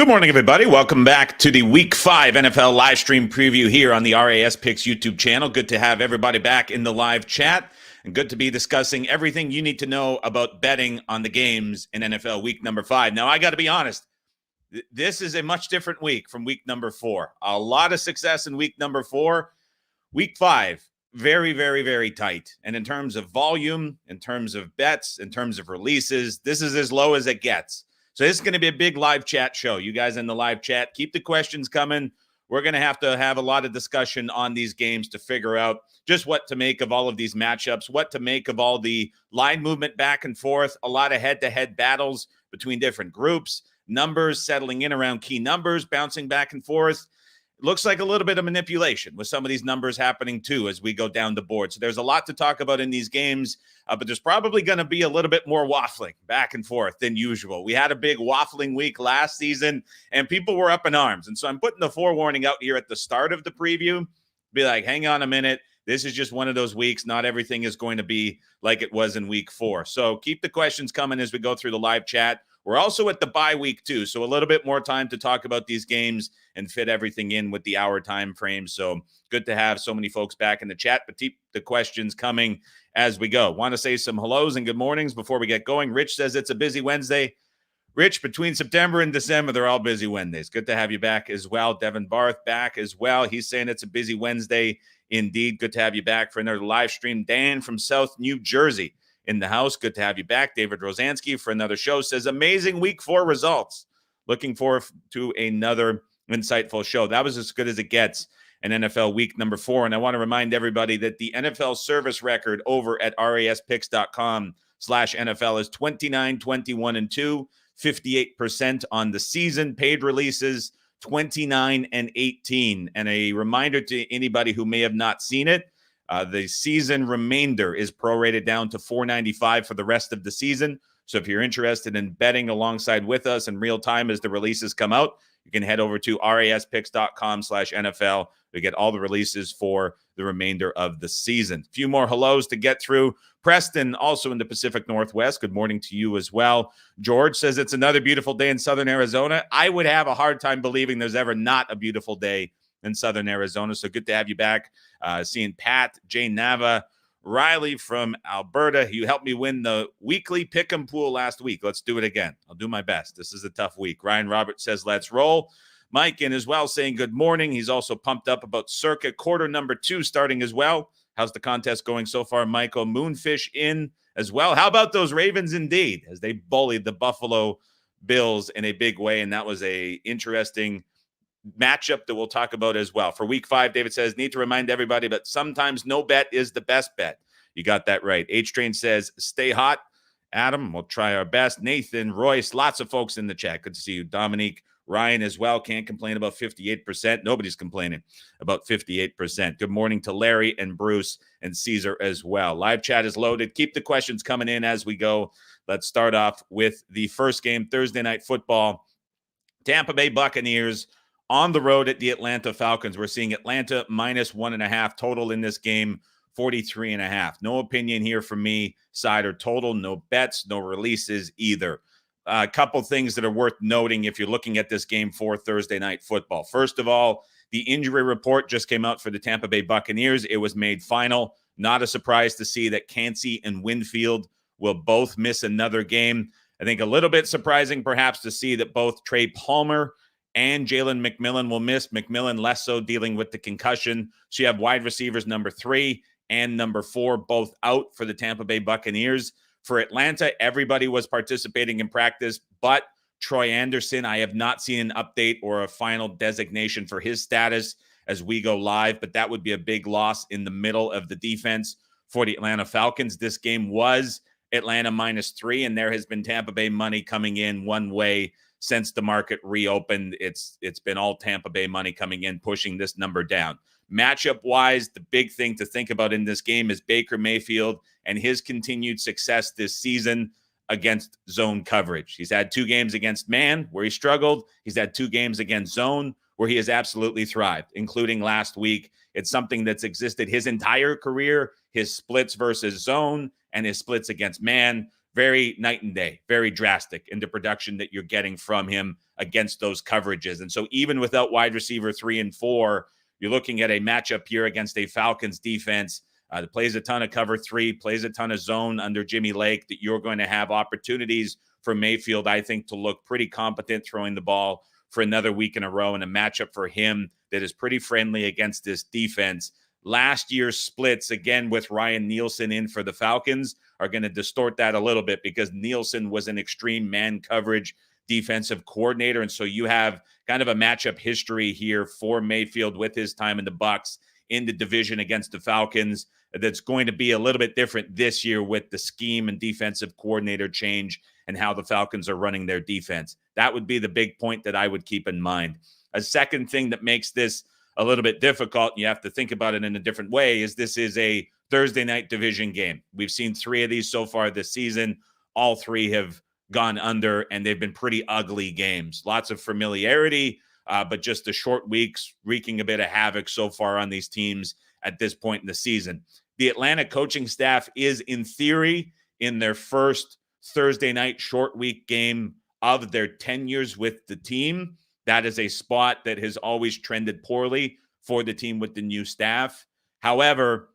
Good morning, everybody. Welcome back to the Week 5 NFL live stream preview here on the RAS Picks YouTube channel. Good to have everybody back in the live chat and good to be discussing everything you need to know about betting on the games in NFL Week number 5. Now, I got to be honest, this is a much different week from Week number 4. A lot of success in Week number 4. Week 5, very, very, very tight. And in terms of volume, in terms of bets, in terms of releases, this is as low as it gets. So this is going to be a big live chat show. You guys in the live chat, keep the questions coming. We're going to have a lot of discussion on these games to figure out just what to make of all of these matchups, what to make of all the line movement back and forth, a lot of head-to-head battles between different groups, numbers settling in around key numbers, bouncing back and forth. It looks like a little bit of manipulation with some of these numbers happening too as we go down the board. So there's a lot to talk about in these games, but there's probably going to be a little bit more waffling back and forth than usual. We had a big waffling week last season, and people were up in arms. And so I'm putting the forewarning out here at the start of the preview. Be like, hang on a minute. This is just one of those weeks. Not everything is going to be like it was in Week 4. So keep the questions coming as we go through the live chat. We're also at the bye week too, so a little bit more time to talk about these games and fit everything in with the hour time frame. So good to have so many folks back in the chat, but keep the questions coming as we go. Want to say some hellos and good mornings before we get going. Rich says it's a busy Wednesday. Rich, between September and December, they're all busy Wednesdays. Good to have you back as well. Devin Barth back as well. He's saying it's a busy Wednesday indeed. Good to have you back for another live stream. Dan from South New Jersey in the house. Good to have you back. David Rosansky for another show says, amazing Week 4 results. Looking forward to another insightful show. That was as good as it gets in NFL Week number 4. And I want to remind everybody that the NFL service record over at raspicks.com/NFL is 29-21-2, 58% on the season. Paid releases 29-18. And a reminder to anybody who may have not seen it, the season remainder is prorated down to $4.95 for the rest of the season. So if you're interested in betting alongside with us in real time as the releases come out, you can head over to raspicks.com/NFL to get all the releases for the remainder of the season. A few more hellos to get through. Preston, also in the Pacific Northwest. Good morning to you as well. George says it's another beautiful day in Southern Arizona. I would have a hard time believing there's ever not a beautiful day in Southern Arizona. So good to have you back. Seeing Pat, Jane Nava, Riley from Alberta. You helped me win the weekly pick'em pool last week. Let's do it again. I'll do my best. This is a tough week. Ryan Roberts says, let's roll. Mike in as well saying good morning. He's also pumped up about Circa quarter number 2 starting as well. How's the contest going so far, Michael? Moonfish in as well. How about those Ravens indeed as they bullied the Buffalo Bills in a big way? And that was a interesting matchup that we'll talk about as well. For Week 5, David says, need to remind everybody, but sometimes no bet is the best bet. You got that right. H-Train says, stay hot. Adam, we'll try our best. Nathan, Royce, lots of folks in the chat. Good to see you. Dominique, Ryan as well. Can't complain about 58%. Nobody's complaining about 58%. Good morning to Larry and Bruce and Caesar as well. Live chat is loaded. Keep the questions coming in as we go. Let's start off with the first game, Thursday Night Football. Tampa Bay Buccaneers on the road at the Atlanta Falcons. We're seeing Atlanta -1.5 total in this game, 43.5. No opinion here from me, side or total. No bets, no releases either. A couple things that are worth noting if you're looking at this game for Thursday Night Football. First of all, the injury report just came out for the Tampa Bay Buccaneers. It was made final. Not a surprise to see that Cansey and Winfield will both miss another game. I think a little bit surprising perhaps to see that both Trey Palmer and Jalen McMillan will miss. McMillan less so, dealing with the concussion. So you have wide receivers number 3 and number 4 both out for the Tampa Bay Buccaneers. For Atlanta, everybody was participating in practice, but Troy Anderson, I have not seen an update or a final designation for his status as we go live, but that would be a big loss in the middle of the defense for the Atlanta Falcons. This game was Atlanta -3, and there has been Tampa Bay money coming in one way since the market reopened. It's been all Tampa Bay money coming in, pushing this number down. Matchup-wise, the big thing to think about in this game is Baker Mayfield and his continued success this season against zone coverage. He's had 2 games against man where he struggled. He's had 2 games against zone where he has absolutely thrived, including last week. It's something that's existed his entire career, his splits versus zone and his splits against man. very night and day, very drastic in the production that you're getting from him against those coverages. And so even without wide receiver 3 and 4, you're looking at a matchup here against a Falcons defense that plays a ton of cover 3, plays a ton of zone under Jimmy Lake, that you're going to have opportunities for Mayfield, I think, to look pretty competent throwing the ball for another week in a row, and a matchup for him that is pretty friendly against this defense. Last year's splits, again, with Ryan Nielsen in for the Falcons, are going to distort that a little bit because Nielsen was an extreme man coverage defensive coordinator. And so you have kind of a matchup history here for Mayfield with his time in the Bucs in the division against the Falcons that's going to be a little bit different this year with the scheme and defensive coordinator change and how the Falcons are running their defense. That would be the big point that I would keep in mind. A second thing that makes this a little bit difficult, and you have to think about it in a different way, is this is a Thursday night division game. We've seen 3 of these so far this season. All 3 have gone under, and they've been pretty ugly games. Lots of familiarity, but just the short weeks wreaking a bit of havoc so far on these teams at this point in the season. The Atlanta coaching staff is, in theory, in their first Thursday night short week game of their tenures with the team. That is a spot that has always trended poorly for the team with the new staff. However,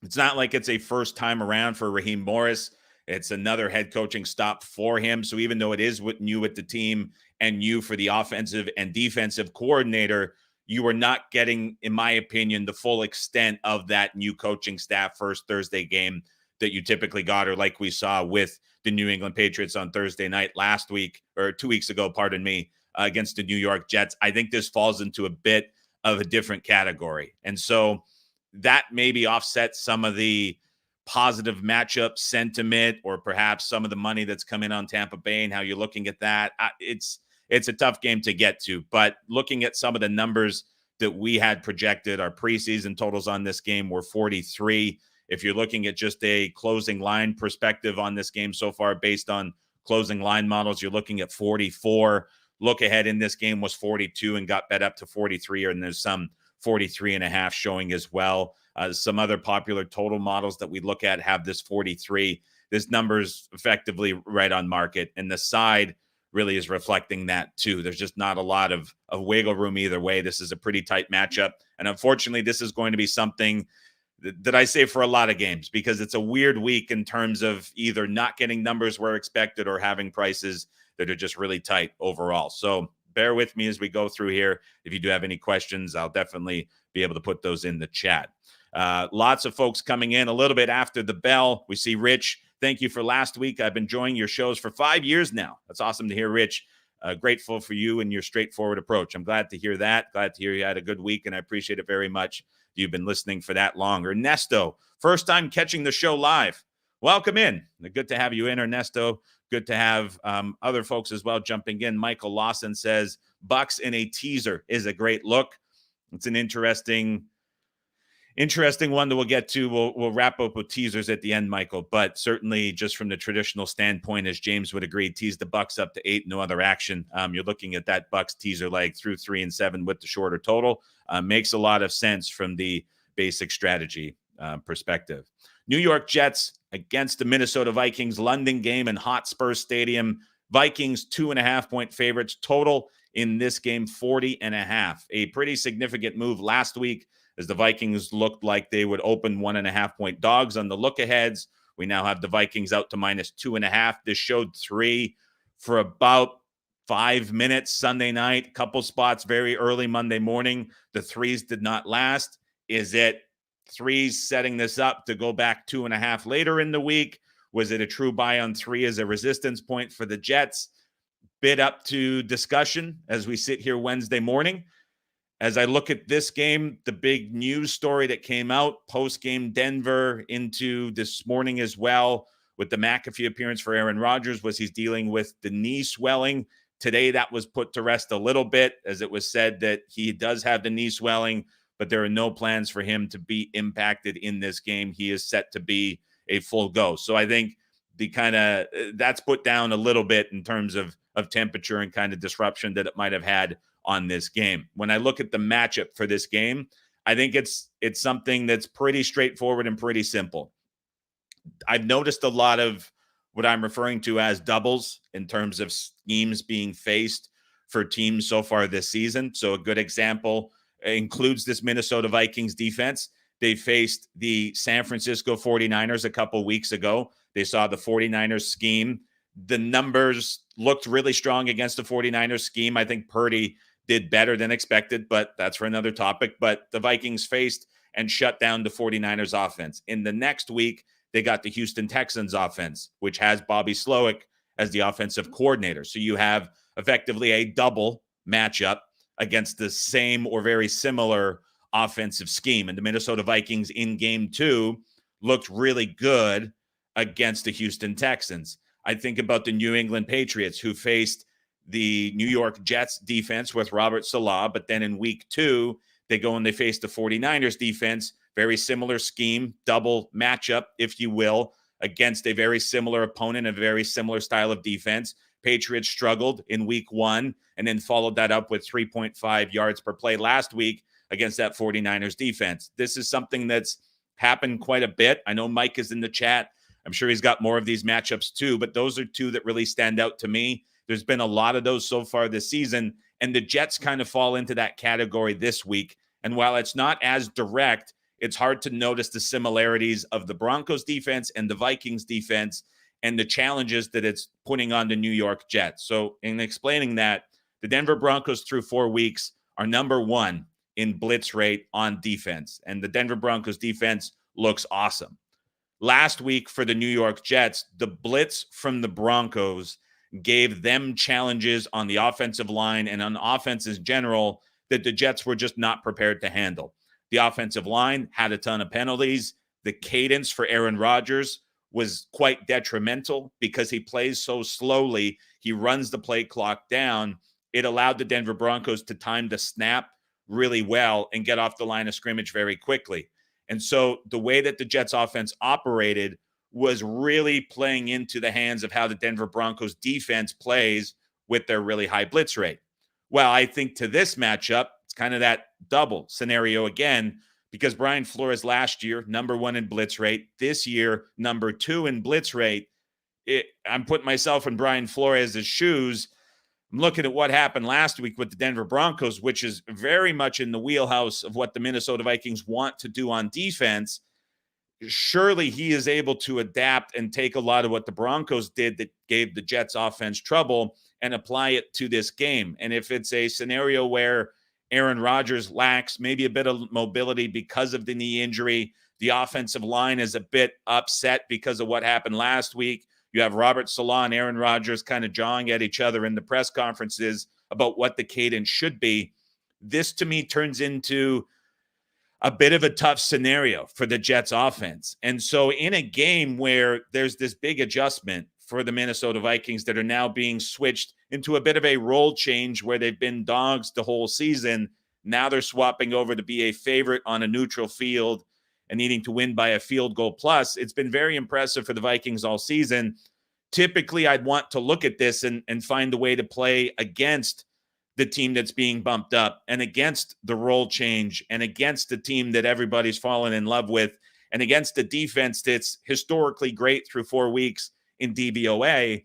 it's not like it's a first time around for Raheem Morris. It's another head coaching stop for him. So even though it is new with the team and new for the offensive and defensive coordinator, you are not getting, in my opinion, the full extent of that new coaching staff first Thursday game that you typically got, or like we saw with the New England Patriots on Thursday night last week, or 2 weeks ago, pardon me, against the New York Jets. I think this falls into a bit of a different category. And so that maybe offsets some of the positive matchup sentiment, or perhaps some of the money that's come in on Tampa Bay and how you're looking at that. It's a tough game to get to, but looking at some of the numbers that we had projected, our preseason totals on this game were 43. If you're looking at just a closing line perspective on this game so far, based on closing line models, you're looking at 44. Look ahead in this game was 42 and got bet up to 43, and there's some 43.5 showing as well. Some other popular total models that we look at have this 43. This number's effectively right on market, and the side really is reflecting that too. There's just not a lot of wiggle room either way. This is a pretty tight matchup, and unfortunately, this is going to be something that I say for a lot of games, because it's a weird week in terms of either not getting numbers where expected or having prices that are just really tight overall. So bear with me as we go through here. If you do have any questions, I'll definitely be able to put those in the chat. Lots of folks coming in a little bit after the bell. We see Rich. Thank you for last week. I've been enjoying your shows for 5 years now. That's awesome to hear, Rich. Grateful for you and your straightforward approach. I'm glad to hear that. Glad to hear you had a good week, and I appreciate it very much. You've been listening for that long. Ernesto, first time catching the show live. Welcome in. Good to have you in, Ernesto. Good to have other folks as well jumping in. Michael Lawson says, Bucks in a teaser is a great look. It's an interesting one that we'll get to. We'll wrap up with teasers at the end, Michael. But certainly just from the traditional standpoint, as James would agree, tease the Bucks up to 8, no other action. You're looking at that Bucks teaser leg through 3 and 7 with the shorter total. Makes a lot of sense from the basic strategy perspective. New York Jets against the Minnesota Vikings, London game in Hotspur Stadium. Vikings 2.5-point favorites, total in this game 40.5. A pretty significant move last week as the Vikings looked like they would open 1.5-point dogs on the look aheads. We now have the Vikings out to -2.5. This showed 3 for about 5 minutes Sunday night, couple spots very early Monday morning. The 3s did not last. Is it 3s setting this up to go back 2.5 later in the week? Was it a true buy on 3 as a resistance point for the Jets? Bit up to discussion as we sit here Wednesday morning. As I look at this game, the big news story that came out post-game Denver into this morning as well with the McAfee appearance for Aaron Rodgers was he's dealing with the knee swelling. Today, that was put to rest a little bit as it was said that he does have the knee swelling, but there are no plans for him to be impacted in this game. He is set to be a full go. So I think that's put down a little bit in terms of temperature and kind of disruption that it might have had on this game. When I look at the matchup for this game, I think it's something that's pretty straightforward and pretty simple. I've noticed a lot of what I'm referring to as doubles in terms of schemes being faced for teams so far this season. So a good example includes this Minnesota Vikings defense. They faced the San Francisco 49ers a couple weeks ago. They saw the 49ers scheme. The numbers looked really strong against the 49ers scheme. I think Purdy did better than expected, but that's for another topic. But the Vikings faced and shut down the 49ers offense. In the next week, they got the Houston Texans offense, which has Bobby Slowick as the offensive coordinator. So you have effectively a double matchup against the same or very similar offensive scheme. And the Minnesota Vikings in game 2 looked really good against the Houston Texans. I think about the New England Patriots, who faced the New York Jets defense with Robert Saleh, but then in week 2, they go and they face the 49ers defense, very similar scheme, double matchup, if you will, against a very similar opponent, a very similar style of defense. Patriots struggled in week 1 and then followed that up with 3.5 yards per play last week against that 49ers defense. This is something that's happened quite a bit. I know Mike is in the chat. I'm sure he's got more of these matchups too, but those are two that really stand out to me. There's been a lot of those so far this season, and the Jets kind of fall into that category this week. And while it's not as direct, it's hard to notice the similarities of the Broncos defense and the Vikings defense and the challenges that it's putting on the New York Jets. So in explaining that, the Denver Broncos through 4 weeks are number 1 in blitz rate on defense, and the Denver Broncos defense looks awesome. Last week for the New York Jets, the blitz from the Broncos gave them challenges on the offensive line and on offense in general that the Jets were just not prepared to handle. The offensive line had a ton of penalties. The cadence for Aaron Rodgers was quite detrimental because he plays so slowly. He runs the play clock down. It allowed the Denver Broncos to time the snap really well and get off the line of scrimmage very quickly. And so the way that the Jets offense operated was really playing into the hands of how the Denver Broncos defense plays with their really high blitz rate. Well, I think to this matchup, it's kind of that double scenario again, because Brian Flores last year, number 1 in blitz rate. This year, number 2 in blitz rate. I'm putting myself in Brian Flores' shoes. I'm looking at what happened last week with the Denver Broncos, which is very much in the wheelhouse of what the Minnesota Vikings want to do on defense. Surely he is able to adapt and take a lot of what the Broncos did that gave the Jets offense trouble and apply it to this game. And if it's a scenario where Aaron Rodgers lacks maybe a bit of mobility because of the knee injury, the offensive line is a bit upset because of what happened last week. You have Robert Saleh and Aaron Rodgers kind of jawing at each other in the press conferences about what the cadence should be. This, to me, turns into a bit of a tough scenario for the Jets offense. And so in a game where there's this big adjustment for the Minnesota Vikings that are now being switched into a bit of a role change where they've been dogs the whole season, now they're swapping over to be a favorite on a neutral field and needing to win by a field goal plus. It's been very impressive for the Vikings all season. Typically, I'd want to look at this and find a way to play against the team that's being bumped up and against the role change and against the team that everybody's fallen in love with and against the defense that's historically great through 4 weeks in DVOA.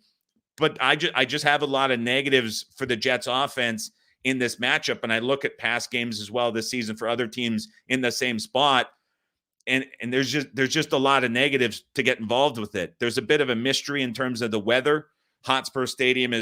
But I just have a lot of negatives for the Jets offense in this matchup. And I look at past games as well this season for other teams in the same spot. And there's just a lot of negatives to get involved with it. There's a bit of a mystery in terms of the weather. Hotspur Stadium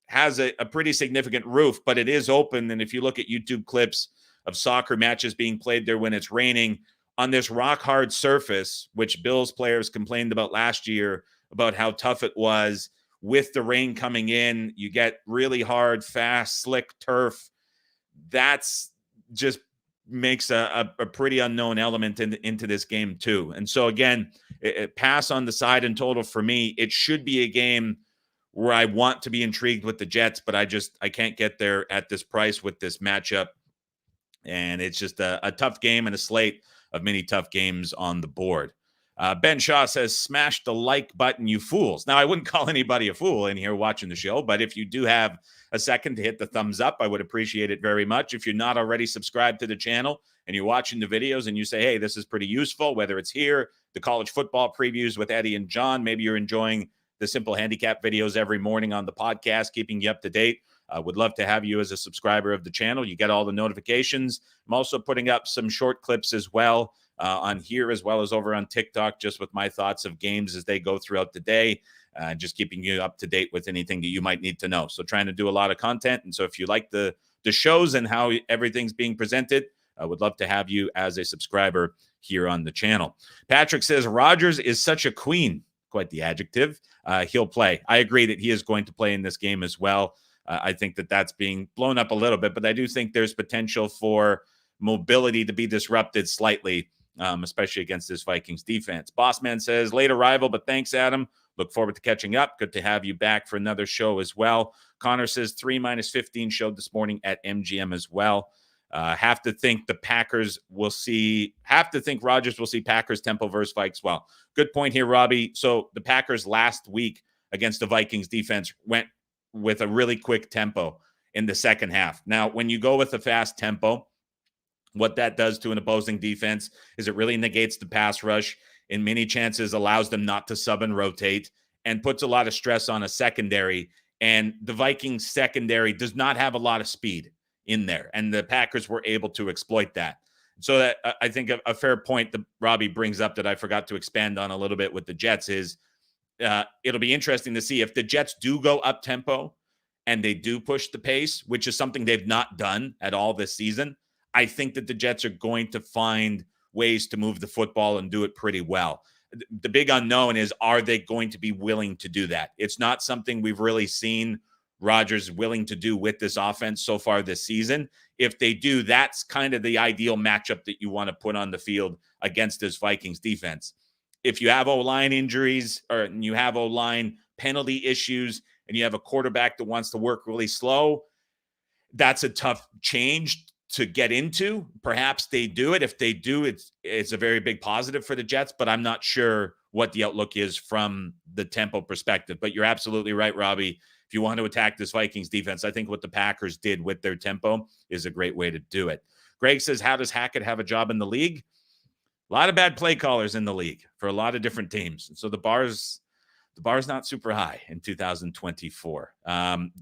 has a pretty significant roof, but it is open. And if you look at YouTube clips of soccer matches being played there when it's raining on this rock hard surface, which Bills players complained about last year about how tough it was with the rain coming in, you get really hard, fast, slick turf. That's just makes a pretty unknown element into this game too. And so again, pass on the side and total for me. It should be a game where I want to be intrigued with the Jets, but I can't get there at this price with this matchup. And it's just a tough game and a slate of many tough games on the board. Ben Shaw says, smash the like button, you fools. Now, I wouldn't call anybody a fool in here watching the show, but if you do have a second to hit the thumbs up, I would appreciate it very much. If you're not already subscribed to the channel and you're watching the videos and you say, hey, this is pretty useful, whether it's here, the college football previews with Eddie and John, maybe you're enjoying the simple handicap videos every morning on the podcast, keeping you up to date. Would love to have you as a subscriber of the channel. You get all the notifications. I'm also putting up some short clips as well on here, as well as over on TikTok, just with my thoughts of games as they go throughout the day, just keeping you up to date with anything that you might need to know. So trying to do a lot of content. And so if you like the shows and how everything's being presented, I would love to have you as a subscriber here on the channel. Patrick says, Rodgers is such a queen. Quite the adjective. He'll play. I agree that he is going to play in this game as well. I think that that's being blown up a little bit, but I do think there's potential for mobility to be disrupted slightly, especially against this Vikings defense. Bossman says, late arrival, but thanks, Adam. Look forward to catching up. Good to have you back for another show as well. Connor says 3 - 15 showed this morning at MGM as well. Have to think Rodgers will see Packers tempo versus Vikes. Well, good point here, Robbie. So the Packers last week against the Vikings defense went with a really quick tempo in the second half. Now, when you go with a fast tempo, what that does to an opposing defense is it really negates the pass rush, in many chances allows them not to sub and rotate, and puts a lot of stress on a secondary. And the Vikings secondary does not have a lot of speed in there, and the Packers were able to exploit that. So that I think a fair point that Robbie brings up that I forgot to expand on a little bit with the Jets is it'll be interesting to see if the Jets do go up tempo and they do push the pace, which is something they've not done at all this season. I think that the Jets are going to find ways to move the football and do it pretty well. The big unknown is, are they going to be willing to do that? It's not something we've really seen Rodgers willing to do with this offense so far this season. If they do, that's kind of the ideal matchup that you want to put on the field against this Vikings defense. If you have O-line injuries or you have O-line penalty issues and you have a quarterback that wants to work really slow, that's a tough change to get into. Perhaps they do it. If they do, it's a very big positive for the Jets, but I'm not sure what the outlook is from the tempo perspective. But you're absolutely right, Robbie. If you want to attack this Vikings defense, I think what the Packers did with their tempo is a great way to do it. Greg says, how does Hackett have a job in the league? A lot of bad play callers in the league for a lot of different teams. And so the bar's not super high in 2024.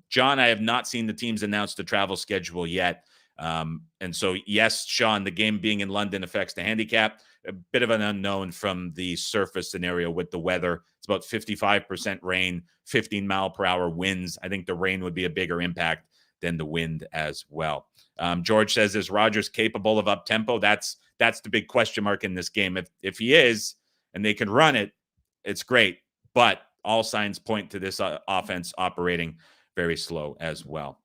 John, I have not seen the teams announce the travel schedule yet. And so, yes, Sean, the game being in London affects the handicap. A bit of an unknown from the surface scenario with the weather. It's about 55% rain, 15-mile-per-hour winds. I think the rain would be a bigger impact than the wind as well. George says, is Rodgers capable of up-tempo? That's the big question mark in this game. If he is, and they can run it, it's great. But all signs point to this offense operating very slow as well.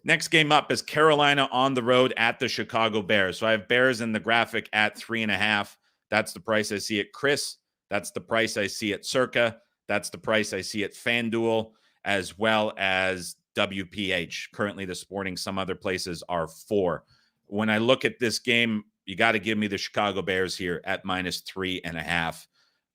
Next game up is Carolina on the road at the Chicago Bears. So I have Bears in the graphic at 3.5. That's the price I see at Chris. That's the price I see at Circa. That's the price I see at FanDuel, as well as WPH. Currently, the Sporting, some other places are 4. When I look at this game, you got to give me the Chicago Bears here at -3.5.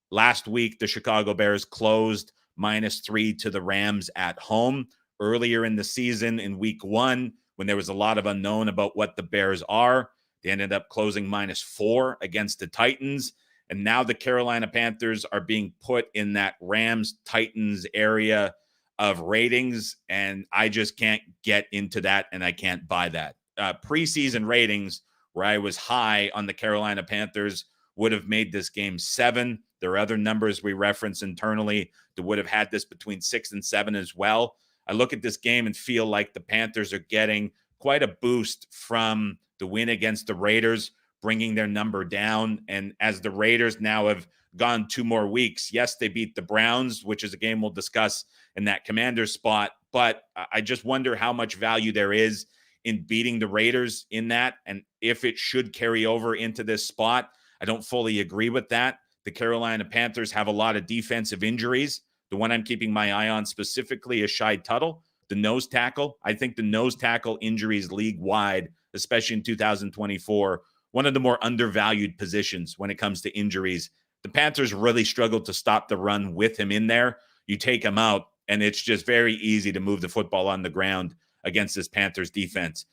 Last week, the Chicago Bears closed -3 to the Rams at home. Earlier in the season, in week 1, when there was a lot of unknown about what the Bears are, they ended up closing -4 against the Titans. And now the Carolina Panthers are being put in that Rams-Titans area of ratings, and I just can't get into that, and I can't buy that. Preseason ratings, where I was high on the Carolina Panthers, would have made this game 7. There are other numbers we reference internally that would have had this between 6 and 7 as well. I look at this game and feel like the Panthers are getting quite a boost from the win against the Raiders, bringing their number down. And as the Raiders now have gone 2 more weeks, yes, they beat the Browns, which is a game we'll discuss in that Commander spot. But I just wonder how much value there is in beating the Raiders in that, and if it should carry over into this spot. I don't fully agree with that. The Carolina Panthers have a lot of defensive injuries. The one I'm keeping my eye on specifically is Shai Tuttle, the nose tackle. I think the nose tackle injuries league-wide, especially in 2024, one of the more undervalued positions when it comes to injuries. The Panthers really struggled to stop the run with him in there. You take him out, and it's just very easy to move the football on the ground against this Panthers defense.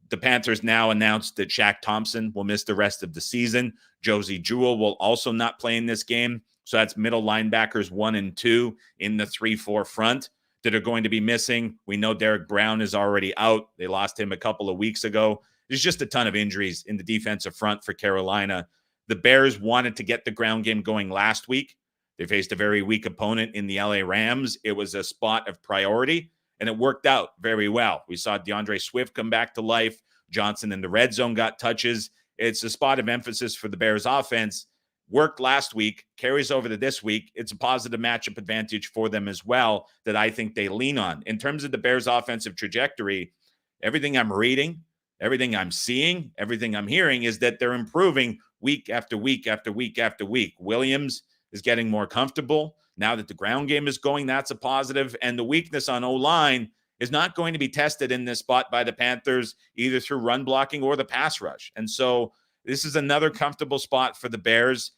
The Panthers now announced that Shaq Thompson will miss the rest of the season. Josie Jewell will also not play in this game. So that's middle linebackers 1 and 2 in the 3-4 front that are going to be missing. We know Derek Brown is already out. They lost him a couple of weeks ago. There's just a ton of injuries in the defensive front for Carolina. The Bears wanted to get the ground game going last week. They faced a very weak opponent in the LA Rams. It was a spot of priority, and it worked out very well. We saw DeAndre Swift come back to life. Johnson in the red zone got touches. It's a spot of emphasis for the Bears offense. Worked last week, carries over to this week. It's a positive matchup advantage for them as well that I think they lean on. In terms of the Bears' offensive trajectory, everything I'm reading, everything I'm seeing, everything I'm hearing is that they're improving week after week after week after week. Williams is getting more comfortable. Now that the ground game is going, that's a positive. And the weakness on O-line is not going to be tested in this spot by the Panthers, either through run blocking or the pass rush. And so this is another comfortable spot for the Bears.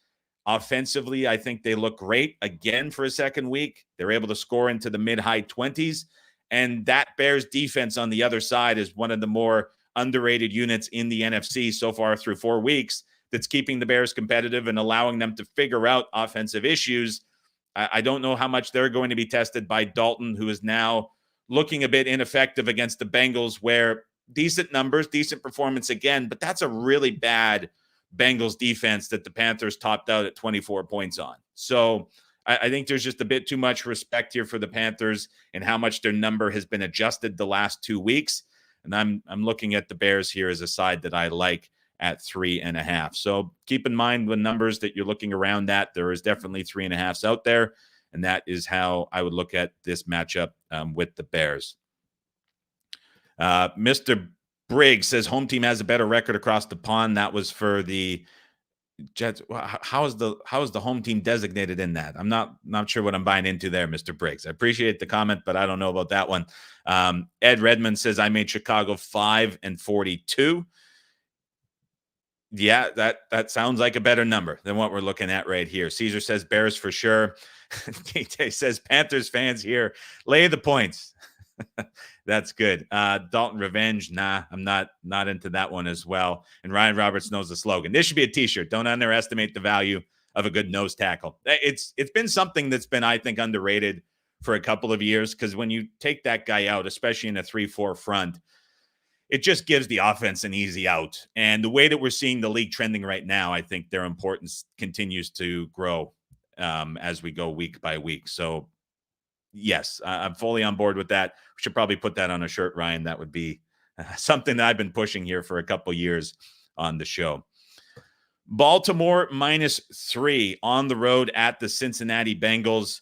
Offensively, I think they look great again for a second week. They're able to score into the mid-high 20s. And that Bears defense on the other side is one of the more underrated units in the NFC so far through 4 weeks that's keeping the Bears competitive and allowing them to figure out offensive issues. I don't know how much they're going to be tested by Dalton, who is now looking a bit ineffective against the Bengals, where decent numbers, decent performance again, but that's a really bad Bengals defense that the Panthers topped out at 24 points on. So I think there's just a bit too much respect here for the Panthers and how much their number has been adjusted the last 2 weeks. And I'm looking at the Bears here as a side that I like at 3.5. So keep in mind the numbers that you're looking around that. There is definitely 3.5s out there. And that is how I would look at this matchup with the Bears. Mr. Briggs says home team has a better record across the pond. That was for the Jets. How is the home team designated in that? I'm not sure what I'm buying into there, Mr. Briggs. I appreciate the comment, but I don't know about that one. Ed Redmond says I made Chicago 5-42. Yeah, that sounds like a better number than what we're looking at right here. Caesar says Bears for sure. DJ says Panthers fans here lay the points. That's good. Dalton Revenge. Nah, I'm not into that one as well. And Ryan Roberts knows the slogan. This should be a t-shirt. Don't underestimate the value of a good nose tackle. It's been something that's been, I think, underrated for a couple of years, because when you take that guy out, especially in a 3-4 front, it just gives the offense an easy out. And the way that we're seeing the league trending right now, I think their importance continues to grow as we go week by week. So yes, I'm fully on board with that. We should probably put that on a shirt, Ryan. That would be something that I've been pushing here for a couple years on the show. Baltimore -3 on the road at the Cincinnati Bengals.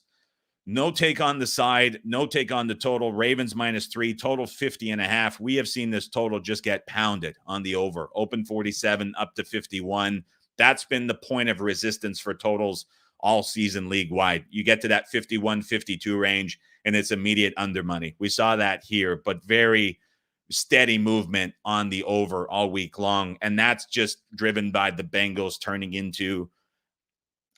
No take on the side, no take on the total. Ravens -3, total 50.5. We have seen this total just get pounded on the over. Open 47 up to 51. That's been the point of resistance for totals all season league-wide. You get to that 51, 52 range, and it's immediate under money. We saw that here, but very steady movement on the over all week long, and that's just driven by the Bengals turning into,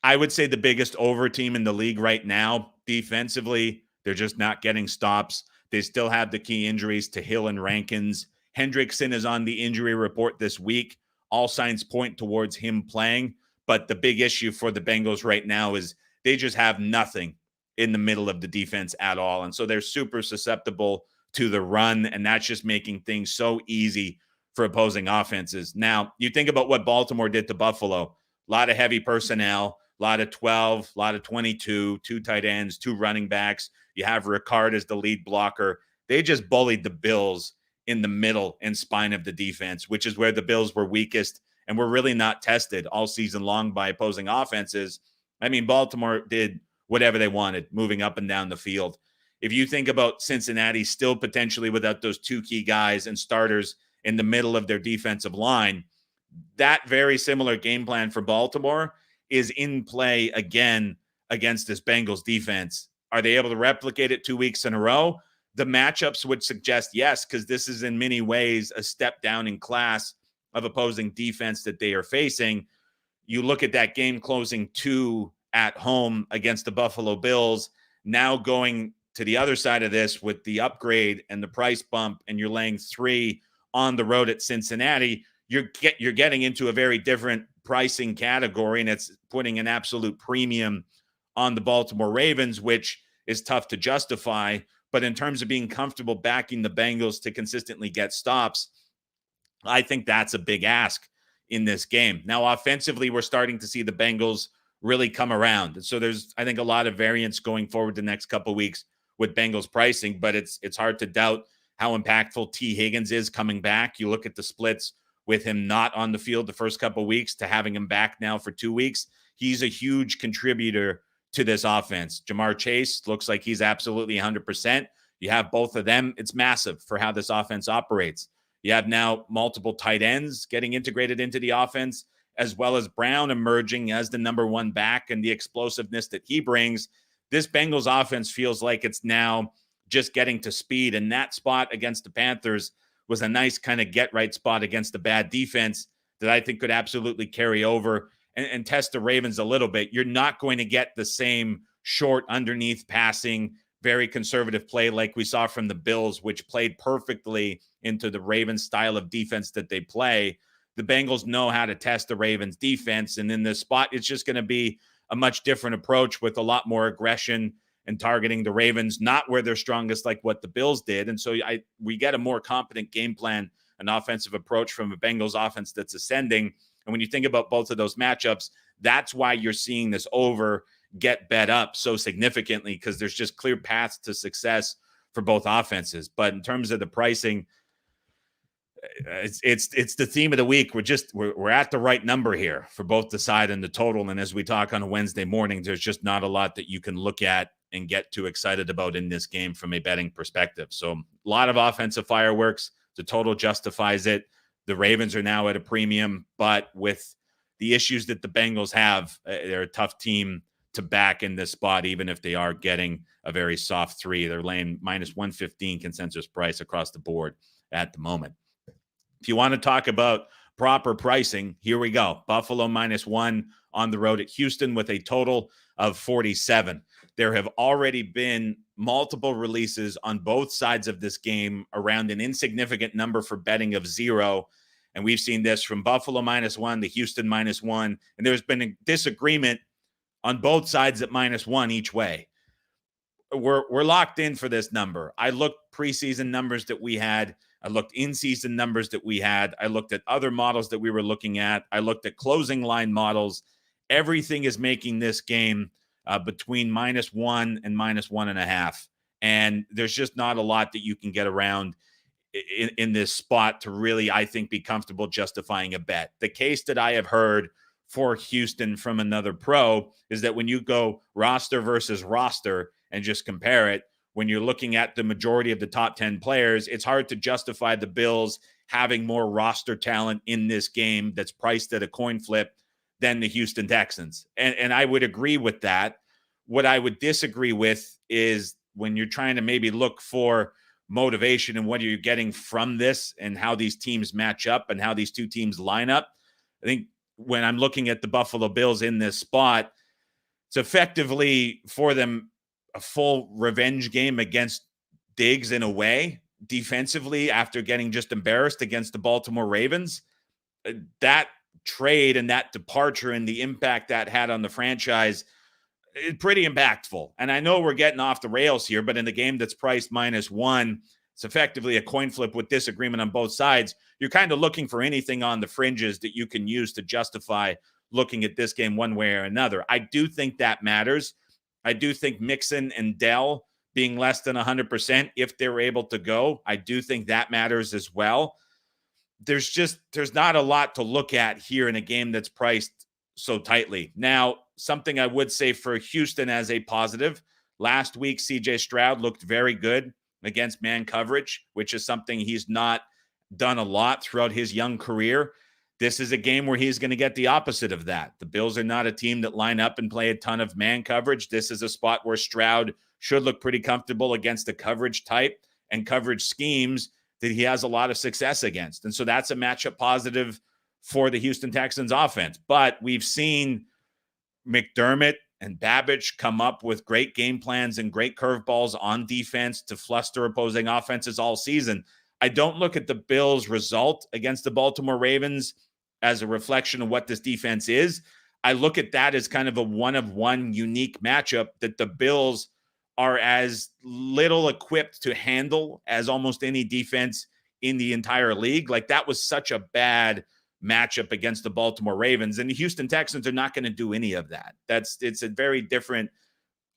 I would say, the biggest over team in the league right now. Defensively, they're just not getting stops. They still have the key injuries to Hill and Rankins. Hendrickson is on the injury report this week. All signs point towards him playing. But the big issue for the Bengals right now is they just have nothing in the middle of the defense at all. And so they're super susceptible to the run, and that's just making things so easy for opposing offenses. Now, you think about what Baltimore did to Buffalo. A lot of heavy personnel, a lot of 12, a lot of 22, 2 tight ends, 2 running backs. You have Ricard as the lead blocker. They just bullied the Bills in the middle and spine of the defense, which is where the Bills were weakest and were really not tested all season long by opposing offenses. I mean, Baltimore did whatever they wanted, moving up and down the field. If you think about Cincinnati still potentially without those 2 key guys and starters in the middle of their defensive line, that very similar game plan for Baltimore is in play again against this Bengals defense. Are they able to replicate it 2 weeks in a row? The matchups would suggest yes, because this is in many ways a step down in class of opposing defense that they are facing. You look at that game closing 2 at home against the Buffalo Bills, now going to the other side of this with the upgrade and the price bump, and you're laying 3 on the road at Cincinnati. You're getting into a very different pricing category, and it's putting an absolute premium on the Baltimore Ravens, which is tough to justify. But in terms of being comfortable backing the Bengals to consistently get stops, I think that's a big ask in this game. Now, offensively, we're starting to see the Bengals really come around. And so there's, I think, a lot of variance going forward the next couple of weeks with Bengals pricing, but it's hard to doubt how impactful T. Higgins is coming back. You look at the splits with him not on the field the first couple of weeks to having him back now for 2 weeks. He's a huge contributor to this offense. Jamar Chase looks like he's absolutely 100%. You have both of them. It's massive for how this offense operates. You have now multiple tight ends getting integrated into the offense, as well as Brown emerging as the number one back and the explosiveness that he brings. This Bengals offense feels like it's now just getting to speed. And that spot against the Panthers was a nice kind of get-right spot against the bad defense that I think could absolutely carry over and test the Ravens a little bit. You're not going to get the same short underneath passing, very conservative play like we saw from the Bills, which played perfectly into the Ravens style of defense that they play. The Bengals know how to test the Ravens defense. And in this spot, it's just going to be a much different approach with a lot more aggression and targeting the Ravens, not where they're strongest like what the Bills did. And so we get a more competent game plan, an offensive approach from a Bengals offense that's ascending. And when you think about both of those matchups, that's why you're seeing this over get bet up so significantly, because there's just clear paths to success for both offenses. But in terms of the pricing, it's the theme of the week. We're at the right number here for both the side and the total. And as we talk on a Wednesday morning, there's just not a lot that you can look at and get too excited about in this game from a betting perspective. So a lot of offensive fireworks. The total justifies it. The Ravens are now at a premium, but with the issues that the Bengals have, they're a tough team to back in this spot, even if they are getting a very soft 3. They're laying minus 115 consensus price across the board at the moment. If you want to talk about proper pricing, here we go. Buffalo -1 on the road at Houston with a total of 47. There have already been multiple releases on both sides of this game around an insignificant number for betting of 0. And we've seen this from Buffalo -1 to Houston -1. And there's been a disagreement on both sides at -1 each way. We're locked in for this number. I looked preseason numbers that we had. I looked in-season numbers that we had. I looked at other models that we were looking at. I looked at closing line models. Everything is making this game between -1 and -1.5. And there's just not a lot that you can get around in this spot to really, I think, be comfortable justifying a bet. The case that I have heard for Houston from another pro is that when you go roster versus roster and just compare it, when you're looking at the majority of the top 10 players, it's hard to justify the Bills having more roster talent in this game that's priced at a coin flip than the Houston Texans. And I would agree with that. What I would disagree with is when you're trying to maybe look for motivation and what you're getting from this and how these teams match up and how these two teams line up. I think when I'm looking at the Buffalo Bills in this spot, it's effectively for them a full revenge game against Diggs in a way, defensively, after getting just embarrassed against the Baltimore Ravens. That trade and that departure and the impact that had on the franchise is pretty impactful. And I know we're getting off the rails here, but in the game that's priced -1, it's effectively a coin flip with disagreement on both sides. You're kind of looking for anything on the fringes that you can use to justify looking at this game one way or another. I do think that matters. I do think Mixon and Dell being less than 100%, if they're able to go, I do think that matters as well. There's not a lot to look at here in a game that's priced so tightly. Now, something I would say for Houston as a positive, last week, CJ Stroud looked very good against man coverage, which is something he's not done a lot throughout his young career. This is a game where he's going to get the opposite of that. The Bills are not a team that line up and play a ton of man coverage. This is a spot where Stroud should look pretty comfortable against the coverage type and coverage schemes that he has a lot of success against. And so that's a matchup positive for the Houston Texans offense. But we've seen McDermott and Babbage come up with great game plans and great curveballs on defense to fluster opposing offenses all season. I don't look at the Bills' result against the Baltimore Ravens as a reflection of what this defense is. I look at that as kind of a one-of-one unique matchup that the Bills are as little equipped to handle as almost any defense in the entire league. Like, that was such a bad matchup against the Baltimore Ravens, and the Houston Texans are not going to do any of that. It's a very different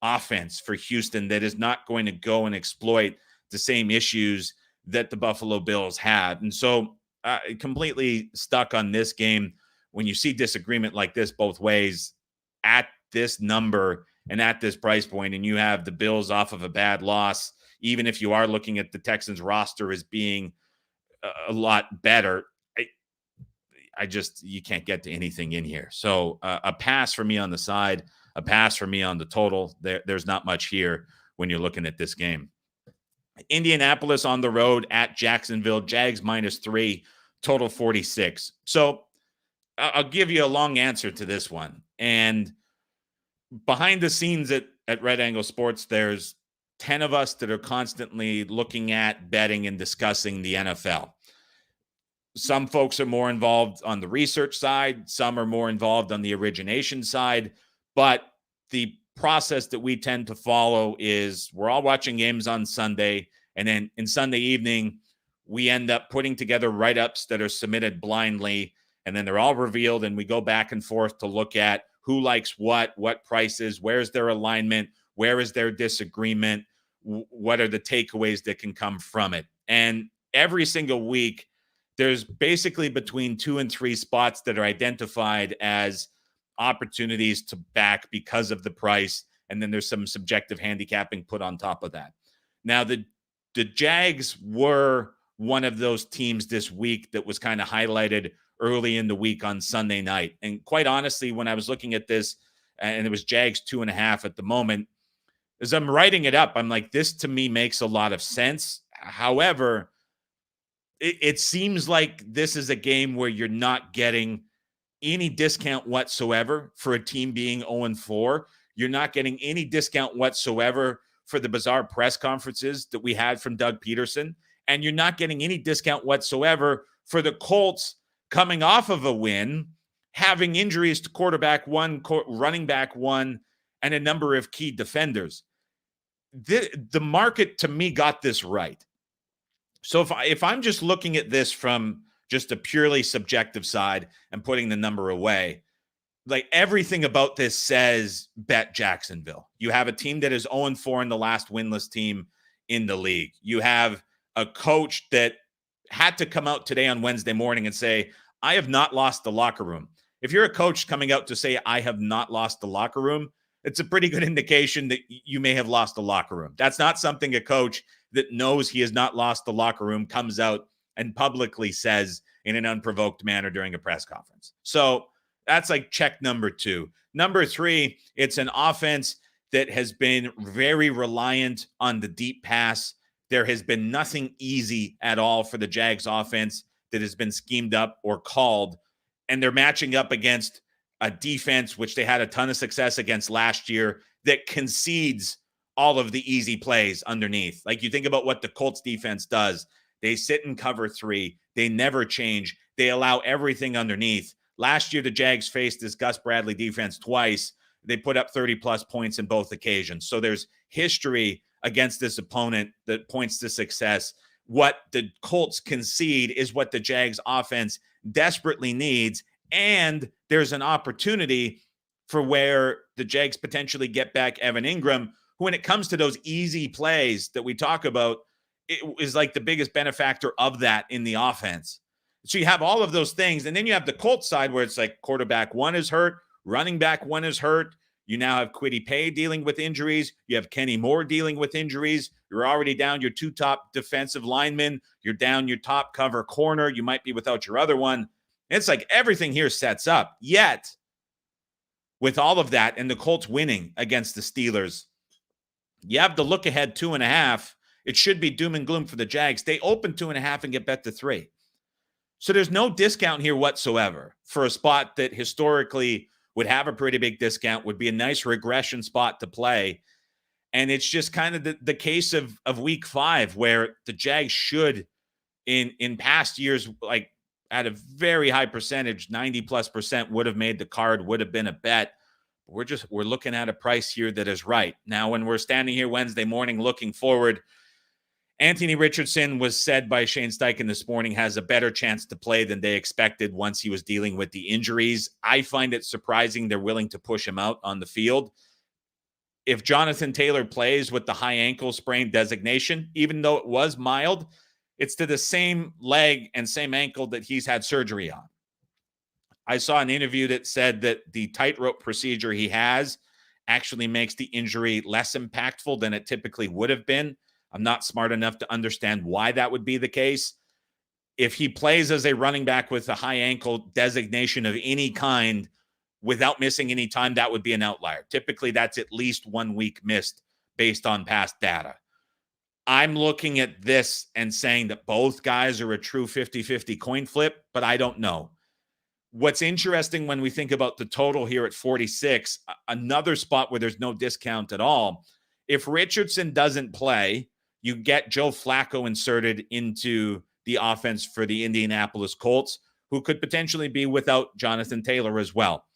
offense for Houston that is not going to go and exploit the same issues that the Buffalo Bills had. And so completely stuck on this game. When you see disagreement like this both ways at this number and at this price point, and you have the Bills off of a bad loss, even if you are looking at the Texans roster as being a lot better, you can't get to anything in here. So a pass for me on the side, a pass for me on the total. There's not much here when you're looking at this game. Indianapolis on the road at Jacksonville, Jags -3, total 46. So I'll give you a long answer to this one. And behind the scenes at Red Angle Sports, there's 10 of us that are constantly looking at betting and discussing the NFL. Some folks are more involved on the research side. Some are more involved on the origination side. But the process that we tend to follow is we're all watching games on Sunday. And then in Sunday evening, we end up putting together write-ups that are submitted blindly. And then they're all revealed. And we go back and forth to look at who likes what prices, where's their alignment, where is their disagreement, what are the takeaways that can come from it. And every single week, there's basically between 2 and 3 spots that are identified as opportunities to back because of the price. And then there's some subjective handicapping put on top of that. Now, the Jags were one of those teams this week that was kind of highlighted early in the week on Sunday night. And quite honestly, when I was looking at this, and it was Jags 2.5 at the moment, as I'm writing it up, I'm like, this to me makes a lot of sense. However, it seems like this is a game where you're not getting any discount whatsoever for a team being 0-4. You're not getting any discount whatsoever for the bizarre press conferences that we had from Doug Peterson. And you're not getting any discount whatsoever for the Colts coming off of a win, having injuries to quarterback one, running back one, and a number of key defenders. The market, to me, got this right. So if I'm just looking at this from just a purely subjective side and putting the number away, like, everything about this says bet Jacksonville. You have a team that is 0-4 in the last winless team in the league. You have a coach that had to come out today on Wednesday morning and say, I have not lost the locker room. If you're a coach coming out to say, I have not lost the locker room, it's a pretty good indication that you may have lost the locker room. That's not something a coach that knows he has not lost the locker room comes out and publicly says in an unprovoked manner during a press conference. So that's like check number 2. Number 3, it's an offense that has been very reliant on the deep pass. There has been nothing easy at all for the Jags offense that has been schemed up or called. And they're matching up against a defense, which they had a ton of success against last year, that concedes all of the easy plays underneath. Like, you think about what the Colts defense does. They sit in cover 3. They never change. They allow everything underneath. Last year, the Jags faced this Gus Bradley defense twice. They put up 30-plus points in both occasions. So there's history against this opponent that points to success. What the Colts concede is what the Jags offense desperately needs. And there's an opportunity for where the Jags potentially get back Evan Ingram, who, when it comes to those easy plays that we talk about, it is like the biggest benefactor of that in the offense. So you have all of those things. And then you have the Colts side where it's like quarterback 1 is hurt, running back 1 is hurt. You now have Kwity Paye dealing with injuries. You have Kenny Moore dealing with injuries. You're already down your 2 top defensive linemen. You're down your top cover corner. You might be without your other one. It's like everything here sets up. Yet, with all of that and the Colts winning against the Steelers, you have the look ahead 2.5. It should be doom and gloom for the Jags. They open 2.5 and get bet to 3. So there's no discount here whatsoever for a spot that historically would have a pretty big discount, would be a nice regression spot to play. And it's just kind of the case of week 5 where the Jags should, in past years, like at a very high percentage, 90+% would have made the card, would have been a bet. We're looking at a price here that is right. Now, when we're standing here Wednesday morning looking forward, Anthony Richardson was said by Shane Steichen this morning has a better chance to play than they expected once he was dealing with the injuries. I find it surprising they're willing to push him out on the field. If Jonathan Taylor plays with the high ankle sprain designation, even though it was mild, it's to the same leg and same ankle that he's had surgery on. I saw an interview that said that the tightrope procedure he has actually makes the injury less impactful than it typically would have been. I'm not smart enough to understand why that would be the case. If he plays as a running back with a high ankle designation of any kind without missing any time, that would be an outlier. Typically, that's at least 1 week missed based on past data. I'm looking at this and saying that both guys are a true 50-50 coin flip, but I don't know. What's interesting when we think about the total here at 46, another spot where there's no discount at all. If Richardson doesn't play, you get Joe Flacco inserted into the offense for the Indianapolis Colts, who could potentially be without Jonathan Taylor as well.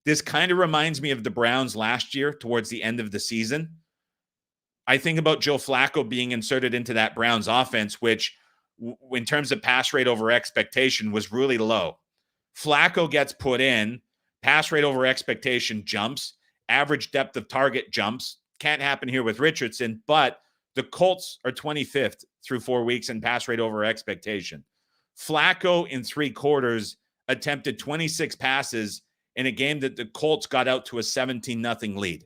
This kind of reminds me of the Browns last year towards the end of the season. I think about Joe Flacco being inserted into that Browns offense, which in terms of pass rate over expectation was really low. Flacco gets put in, pass rate over expectation jumps, average depth of target jumps. Can't happen here with Richardson, but the Colts are 25th through 4 weeks in pass rate over expectation. Flacco in 3 quarters attempted 26 passes in a game that the Colts got out to a 17-0 lead.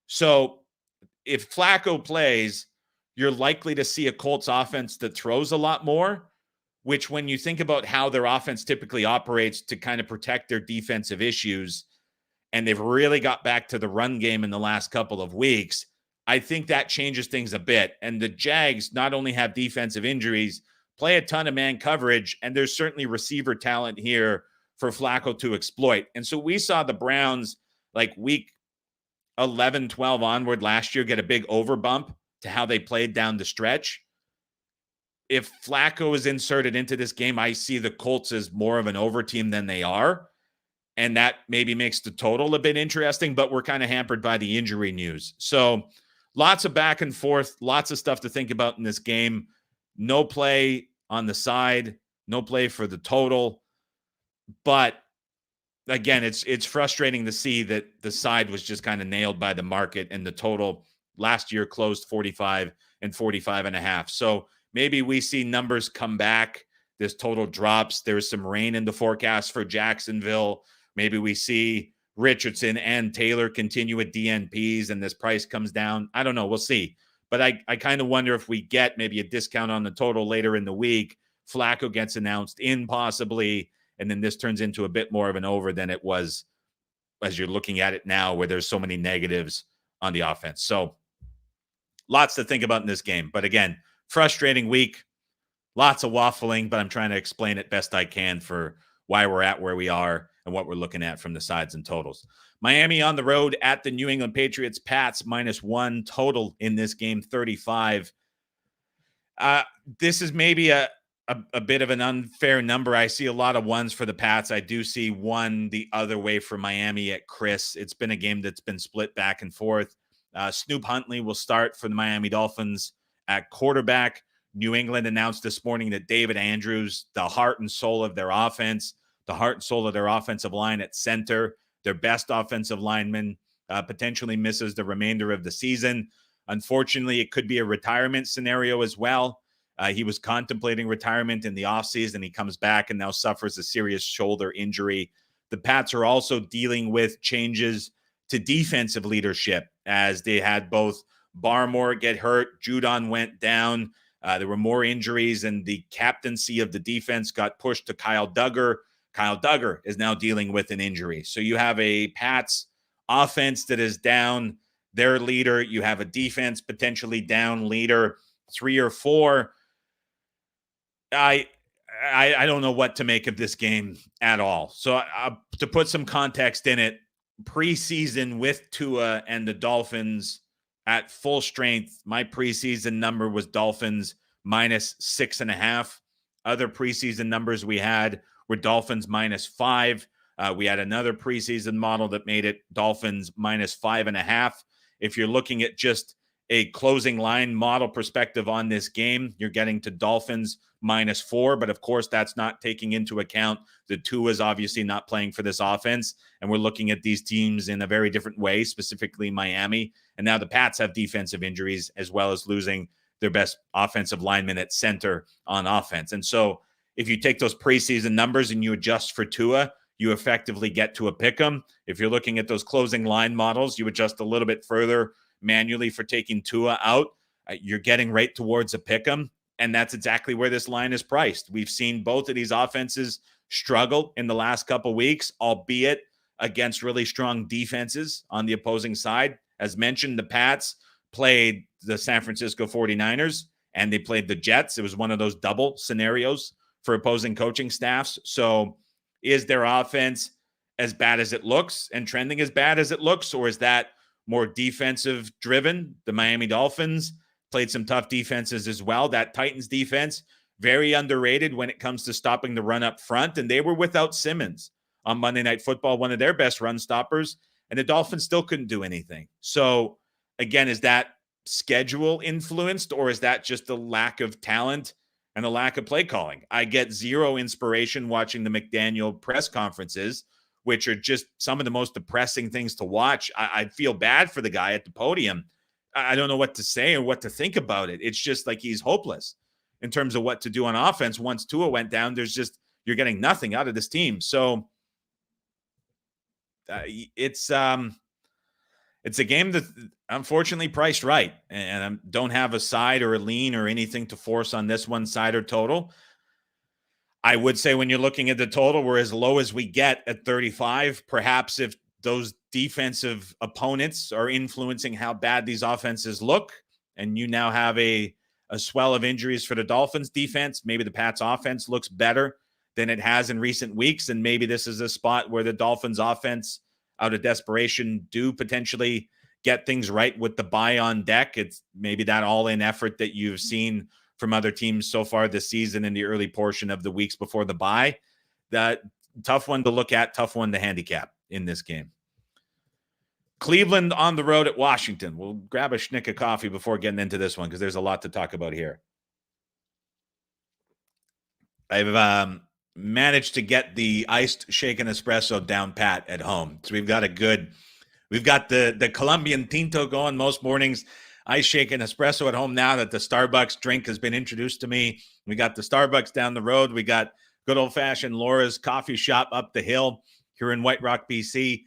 So if Flacco plays, you're likely to see a Colts offense that throws a lot more, which when you think about how their offense typically operates to kind of protect their defensive issues, and they've really got back to the run game in the last couple of weeks, I think that changes things a bit. And the Jags not only have defensive injuries, play a ton of man coverage, and there's certainly receiver talent here for Flacco to exploit. And so we saw the Browns like week 11, 12 onward last year get a big overbump to how they played down the stretch. If Flacco is inserted into this game, I see the Colts as more of an over team than they are. And that maybe makes the total a bit interesting, but we're kind of hampered by the injury news. So lots of back and forth, lots of stuff to think about in this game. No play on the side, no play for the total. But again, it's frustrating to see that the side was just kind of nailed by the market, and the total last year closed 45 and 45.5. So maybe we see numbers come back. This total drops. There's some rain in the forecast for Jacksonville. Maybe we see Richardson and Taylor continue with DNPs and this price comes down. I don't know. We'll see. But I kind of wonder if we get maybe a discount on the total later in the week. Flacco gets announced in possibly, and then this turns into a bit more of an over than it was as you're looking at it now, where there's so many negatives on the offense. So lots to think about in this game. But again, frustrating week, lots of waffling, but I'm trying to explain it best I can for why we're at where we are and what we're looking at from the sides and totals. Miami on the road at the New England Patriots. Pats -1 total in this game, 35. This is maybe a bit of an unfair number. I see a lot of ones for the Pats. I do see one the other way for Miami at Chris. It's been a game that's been split back and forth. Snoop Huntley will start for the Miami Dolphins at quarterback. New England announced this morning that David Andrews, the heart and soul of their offense, the heart and soul of their offensive line at center, their best offensive lineman, potentially misses the remainder of the season. Unfortunately, it could be a retirement scenario as well. He was contemplating retirement in the offseason. He comes back and now suffers a serious shoulder injury. The Pats are also dealing with changes to defensive leadership as they had both Barmore get hurt, Judon went down. There were more injuries, and the captaincy of the defense got pushed to Kyle Duggar. Kyle Duggar is now dealing with an injury. So you have a Pats offense that is down their leader. You have a defense potentially down leader 3 or 4. I don't know what to make of this game at all. So to put some context in it, preseason with Tua and the Dolphins at full strength, my preseason number was Dolphins -6.5. Other preseason numbers we had were Dolphins -5. We had another preseason model that made it Dolphins -5.5. If you're looking at just a closing line model perspective on this game, you're getting to Dolphins -4. But of course, that's not taking into account that Tua is obviously not playing for this offense. And we're looking at these teams in a very different way, specifically Miami. And now the Pats have defensive injuries as well as losing their best offensive lineman at center on offense. And so if you take those preseason numbers and you adjust for Tua, you effectively get to a pick 'em. If you're looking at those closing line models, you adjust a little bit further manually for taking Tua out. You're getting right towards a pick 'em. And that's exactly where this line is priced. We've seen both of these offenses struggle in the last couple weeks, albeit against really strong defenses on the opposing side. As mentioned, the Pats played the San Francisco 49ers and they played the Jets. It was one of those double scenarios for opposing coaching staffs. So is their offense as bad as it looks and trending as bad as it looks, or is that more defensive driven? The Miami Dolphins played some tough defenses as well. That Titans defense, very underrated when it comes to stopping the run up front. And they were without Simmons on Monday Night Football, one of their best run stoppers. And the Dolphins still couldn't do anything. So again, is that schedule influenced, or is that just a lack of talent and a lack of play calling? I get zero inspiration watching the McDaniel press conferences, which are just some of the most depressing things to watch. I feel bad for the guy at the podium. I don't know what to say or what to think about it. It's just like he's hopeless in terms of what to do on offense. Once Tua went down, you're getting nothing out of this team. So it's a game that unfortunately priced right, and I don't have a side or a lean or anything to force on this one side or total. I would say when you're looking at the total, we're as low as we get at 35. Perhaps if those defensive opponents are influencing how bad these offenses look, and you now have a swell of injuries for the Dolphins defense, maybe the Pats offense looks better than it has in recent weeks. And maybe this is a spot where the Dolphins offense, out of desperation, do potentially get things right with the bye on deck. It's maybe that all-in effort that you've seen from other teams so far this season in the early portion of the weeks before the bye. That tough one to look at, tough one to handicap in this game. Cleveland on the road at Washington. We'll grab a schnick of coffee before getting into this one because there's a lot to talk about here. I've managed to get the iced shaken espresso down pat at home. So we've got the Colombian Tinto going most mornings. Ice shaken espresso at home now that the Starbucks drink has been introduced to me. We got the Starbucks down the road. We got good old-fashioned Laura's coffee shop up the hill here in White Rock, BC.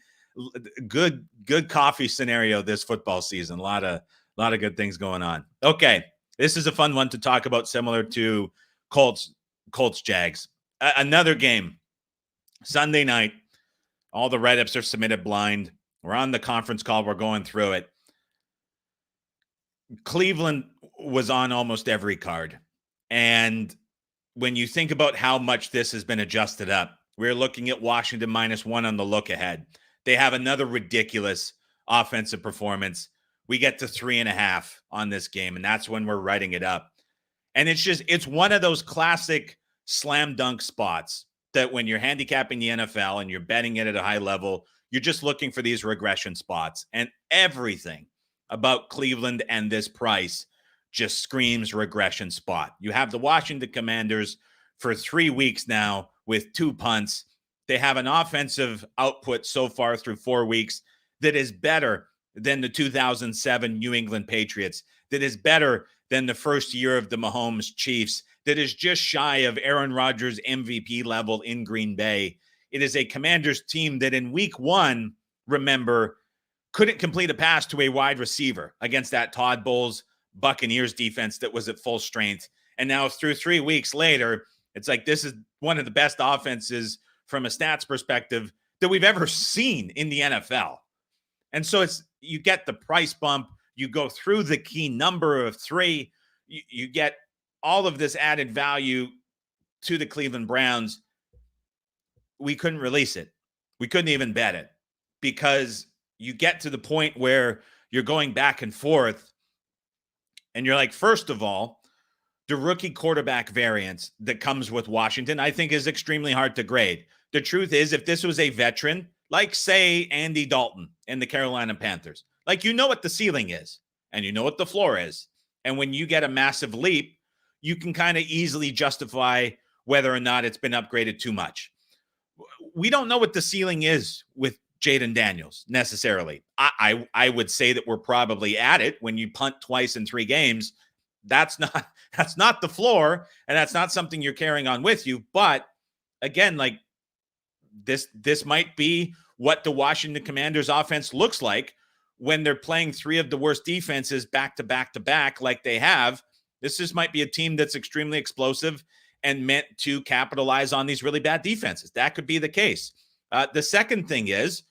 Good coffee scenario this football season. A lot of good things going on. Okay, this is a fun one to talk about, similar to Colts Jags. Another game Sunday night. All the write-ups are submitted blind. We're on the conference call. We're going through it. Cleveland was on almost every card. And when you think about how much this has been adjusted up, we're looking at Washington -1 on the look ahead. They have another ridiculous offensive performance. We get to 3.5 on this game, and that's when we're writing it up. And it's one of those classic slam dunk spots that when you're handicapping the NFL and you're betting it at a high level, you're just looking for these regression spots. And everything about Cleveland and this price just screams regression spot. You have the Washington Commanders for 3 weeks now with 2 punts. They have an offensive output so far through 4 weeks that is better than the 2007 New England Patriots, that is better than the first year of the Mahomes Chiefs, that is just shy of Aaron Rodgers' MVP level in Green Bay. It is a Commanders team that in week 1, remember, couldn't complete a pass to a wide receiver against that Todd Bowles Buccaneers defense that was at full strength. And now through 3 weeks later, it's like this is one of the best offenses from a stats perspective that we've ever seen in the NFL. And so you get the price bump, you go through the key number of 3, you get all of this added value to the Cleveland Browns. We couldn't release it. We couldn't even bet it because you get to the point where you're going back and forth and you're like, first of all, the rookie quarterback variance that comes with Washington, I think, is extremely hard to grade. The truth is, if this was a veteran, like, say, Andy Dalton in the Carolina Panthers, like, you know what the ceiling is and you know what the floor is. And when you get a massive leap, you can kind of easily justify whether or not it's been upgraded too much. We don't know what the ceiling is with Jaden Daniels necessarily. I would say that we're probably at it. When you punt twice in 3 games, that's not the floor, and that's not something you're carrying on with you. But again, like, this might be what the Washington Commanders offense looks like when they're playing 3 of the worst defenses back to back to back like they have. This just might be a team that's extremely explosive and meant to capitalize on these really bad defenses. That could be the case. The second thing is,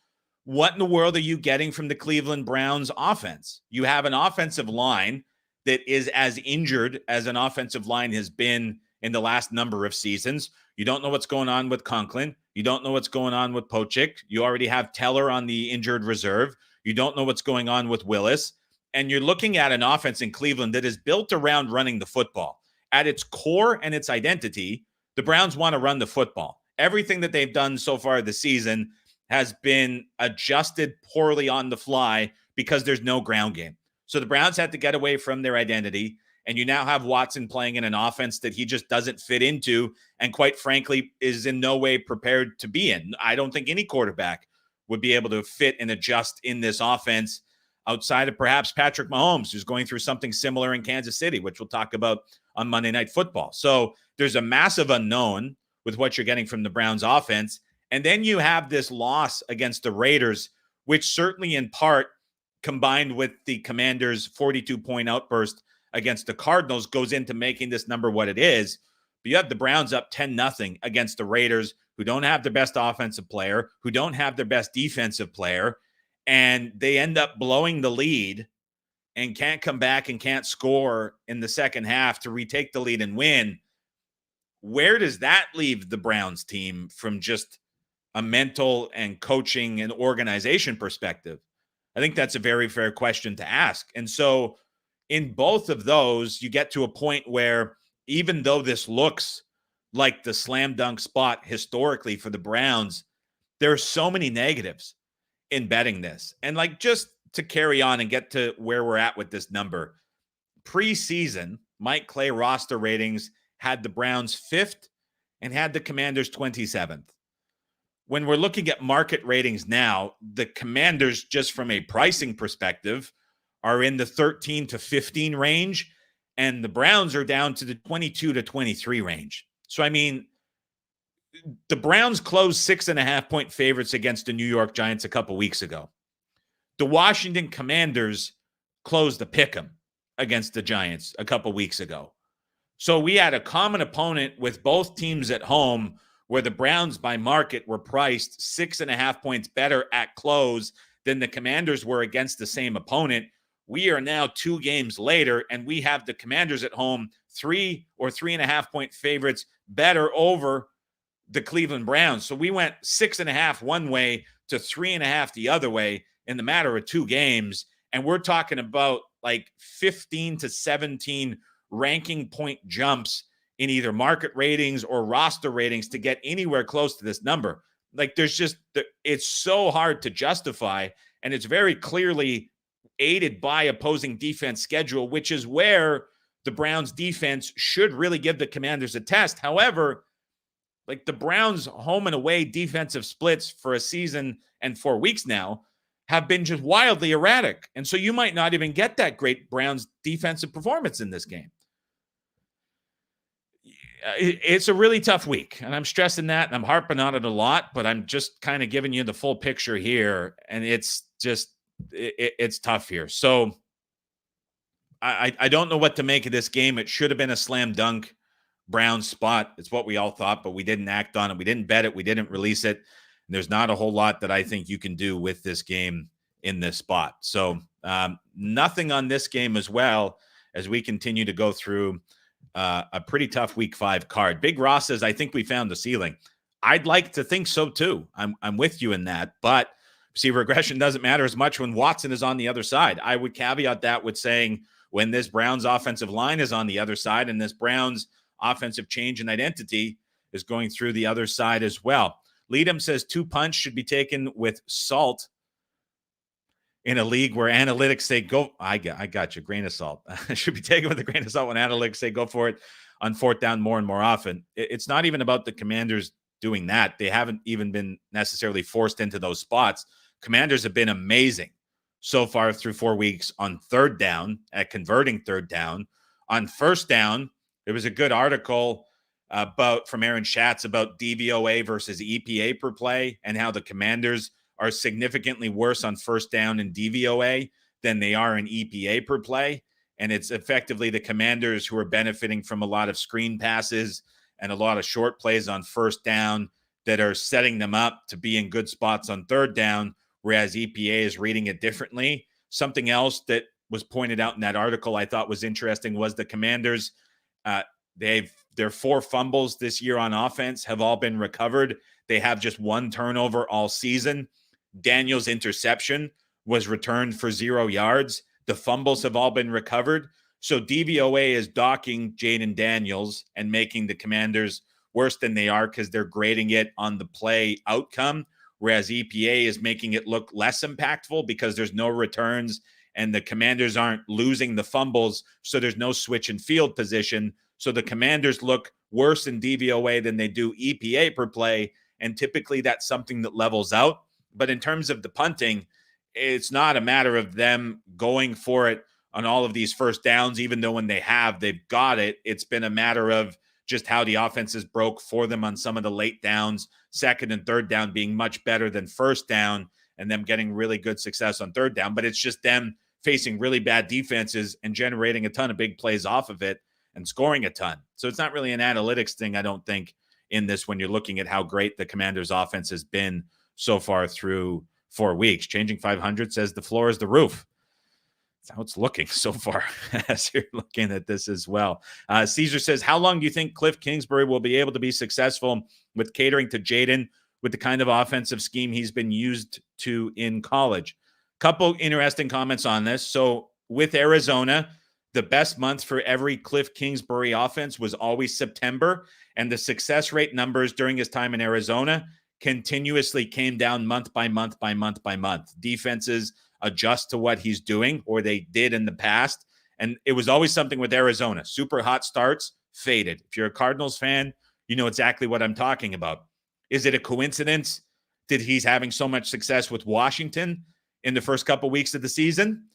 what in the world are you getting from the Cleveland Browns offense? You have an offensive line that is as injured as an offensive line has been in the last number of seasons. You don't know what's going on with Conklin. You don't know what's going on with Pochik. You already have Teller on the injured reserve. You don't know what's going on with Willis. And you're looking at an offense in Cleveland that is built around running the football. At its core and its identity, the Browns want to run the football. Everything that they've done so far this season has been adjusted poorly on the fly because there's no ground game. So the Browns had to get away from their identity, and you now have Watson playing in an offense that he just doesn't fit into and, quite frankly, is in no way prepared to be in. I don't think any quarterback would be able to fit and adjust in this offense outside of perhaps Patrick Mahomes, who's going through something similar in Kansas City, which we'll talk about on Monday Night Football. So there's a massive unknown with what you're getting from the Browns offense. And then you have this loss against the Raiders, which certainly in part, combined with the Commanders' 42-point outburst against the Cardinals, goes into making this number what it is. But you have the Browns up 10-0 against the Raiders, who don't have their best offensive player, who don't have their best defensive player, and they end up blowing the lead and can't come back and can't score in the second half to retake the lead and win. Where does that leave the Browns team from just a mental and coaching and organization perspective? I think that's a very fair question to ask. And so in both of those, you get to a point where, even though this looks like the slam dunk spot historically for the Browns, there are so many negatives in betting this. And, like, just to carry on and get to where we're at with this number, preseason, Mike Clay roster ratings had the Browns 5th and had the Commanders 27th. When we're looking at market ratings now, the Commanders, just from a pricing perspective, are in the 13 to 15 range, and the Browns are down to the 22 to 23 range. So, I mean, the Browns closed 6.5-point favorites against the New York Giants a couple weeks ago. The Washington Commanders closed the pick'em against the Giants a couple weeks ago. So we had a common opponent with both teams at home, where the Browns by market were priced 6.5 points better at close than the Commanders were against the same opponent. We are now 2 games later, and we have the Commanders at home 3 or 3.5 point favorites better over the Cleveland Browns. So we went 6.5 one way to 3.5 the other way in the matter of 2 games. And we're talking about like 15 to 17 ranking point jumps in either market ratings or roster ratings to get anywhere close to this number. Like, there's just, it's so hard to justify, and it's very clearly aided by opposing defense schedule, which is where the Browns defense should really give the Commanders a test. However, like, the Browns home and away defensive splits for a season and 4 weeks now have been just wildly erratic. And so you might not even get that great Browns defensive performance in this game. It's a really tough week, and I'm stressing that, and I'm harping on it a lot, but I'm just kind of giving you the full picture here, and it's just, it's tough here. So I don't know what to make of this game. It should have been a slam dunk Browns spot. It's what we all thought, but we didn't act on it. We didn't bet it. We didn't release it. And there's not a whole lot that I think you can do with this game in this spot. So nothing on this game as well, as we continue to go through a pretty tough week 5 card. Big Ross says, I think we found the ceiling. I'd like to think so too. I'm with you in that, but see, regression doesn't matter as much when Watson is on the other side. I would caveat that with saying when this Browns offensive line is on the other side and this Browns offensive change and identity is going through the other side as well. Leadham says 2 punts should be taken with salt in a league where analytics say go. I got you. Grain of salt. Should be taken with a grain of salt when analytics say go for it on 4th down more and more often. It's not even about the Commanders doing that. They haven't even been necessarily forced into those spots. Commanders have been amazing so far through 4 weeks on 3rd down, at converting 3rd down. On 1st down, there was a good article from Aaron Schatz about DVOA versus EPA per play and how the Commanders are significantly worse on 1st down in DVOA than they are in EPA per play. And it's effectively the Commanders who are benefiting from a lot of screen passes and a lot of short plays on 1st down that are setting them up to be in good spots on 3rd down, whereas EPA is reading it differently. Something else that was pointed out in that article I thought was interesting was the Commanders, their 4 fumbles this year on offense have all been recovered. They have just 1 turnover all season. Daniels' interception was returned for 0 yards. The fumbles have all been recovered. So DVOA is docking Jaden Daniels and making the Commanders worse than they are because they're grading it on the play outcome, whereas EPA is making it look less impactful because there's no returns and the Commanders aren't losing the fumbles, so there's no switch in field position. So the Commanders look worse in DVOA than they do EPA per play, and typically that's something that levels out. But in terms of the punting, it's not a matter of them going for it on all of these 1st downs, even though when they've got it. It's been a matter of just how the offenses broke for them on some of the late downs, 2nd and 3rd down being much better than 1st down, and them getting really good success on 3rd down. But it's just them facing really bad defenses and generating a ton of big plays off of it and scoring a ton. So it's not really an analytics thing, I don't think, in this when you're looking at how great the Commanders' offense has been so far through 4 weeks. Changing 500 says the floor is the roof. That's how it's looking so far as you're looking at this as well. Caesar says, how long do you think Cliff Kingsbury will be able to be successful with catering to Jaden with the kind of offensive scheme he's been used to in college? Couple interesting comments on this. So with Arizona, the best month for every Cliff Kingsbury offense was always September, and the success rate numbers during his time in Arizona continuously came down month by month by month by month. Defenses adjust to what he's doing, or they did in the past, and it was always something with Arizona. Super hot starts, faded. If you're a Cardinals fan, you know exactly what I'm talking about. Is it a coincidence that he's having so much success with Washington in the first couple weeks of the season?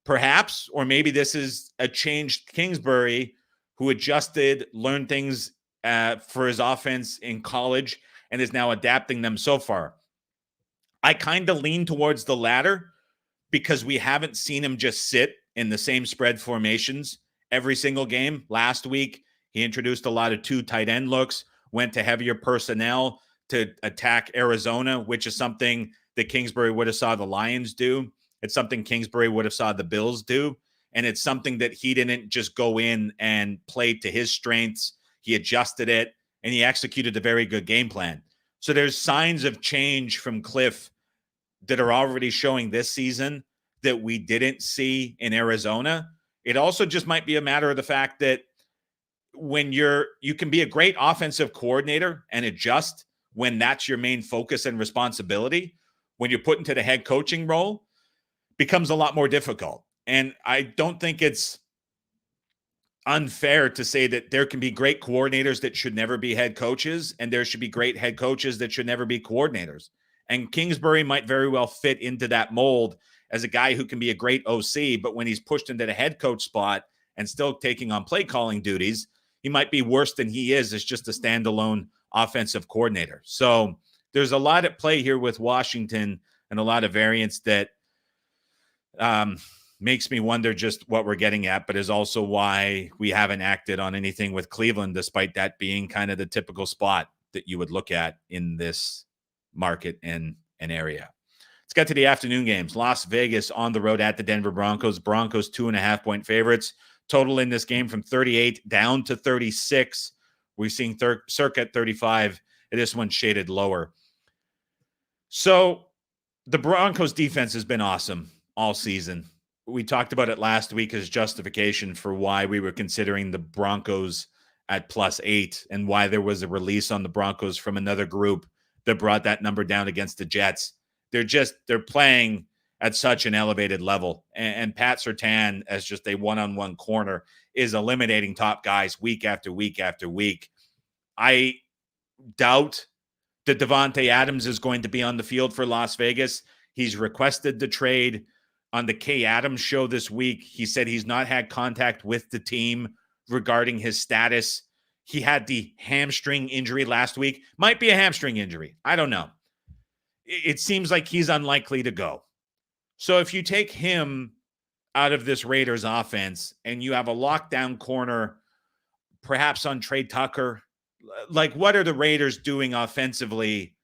Perhaps, or maybe this is a changed Kingsbury who adjusted, learned things for his offense in college and is now adapting them so far. I kind of lean towards the latter because we haven't seen him just sit in the same spread formations every single game. Last week, he introduced a lot of 2 tight end looks, went to heavier personnel to attack Arizona, which is something that Kingsbury would have saw the Lions do. It's something Kingsbury would have saw the Bills do. And it's something that he didn't just go in and play to his strengths. He adjusted it, and he executed a very good game plan. So there's signs of change from Cliff that are already showing this season that we didn't see in Arizona. It also just might be a matter of the fact that when you can be a great offensive coordinator and adjust when that's your main focus and responsibility. When you're put into the head coaching role, becomes a lot more difficult. And I don't think it's unfair to say that there can be great coordinators that should never be head coaches, and there should be great head coaches that should never be coordinators. And Kingsbury might very well fit into that mold as a guy who can be a great OC, but when he's pushed into the head coach spot and still taking on play calling duties, he might be worse than he is as just a standalone offensive coordinator. So there's a lot at play here with Washington and a lot of variance that makes me wonder just what we're getting at, but is also why we haven't acted on anything with Cleveland, despite that being kind of the typical spot that you would look at in this market and an area. Let's get to the afternoon games. Las Vegas on the road at the Denver Broncos. Broncos 2.5-point favorites. Total in this game from 38 down to 36. We're seeing circa 35. This one's shaded lower. So the Broncos defense has been awesome all season. we talked about it last week as justification for why we were considering the Broncos at +8 and why there was a release on the Broncos from another group that brought that number down against the Jets. They're playing at such an elevated level. And Pat Surtain, as just a one-on-one corner, is eliminating top guys week after week after week. I doubt that Devontae Adams is going to be on the field for Las Vegas. He's requested the trade. On the Kay Adams show this week, he said he's not had contact with the team regarding his status. He had the hamstring injury last week. Might be a hamstring injury. I don't know. It seems like he's unlikely to go. So if you take him out of this Raiders offense and you have a lockdown corner, perhaps on Trey Tucker, like what are the Raiders doing offensively?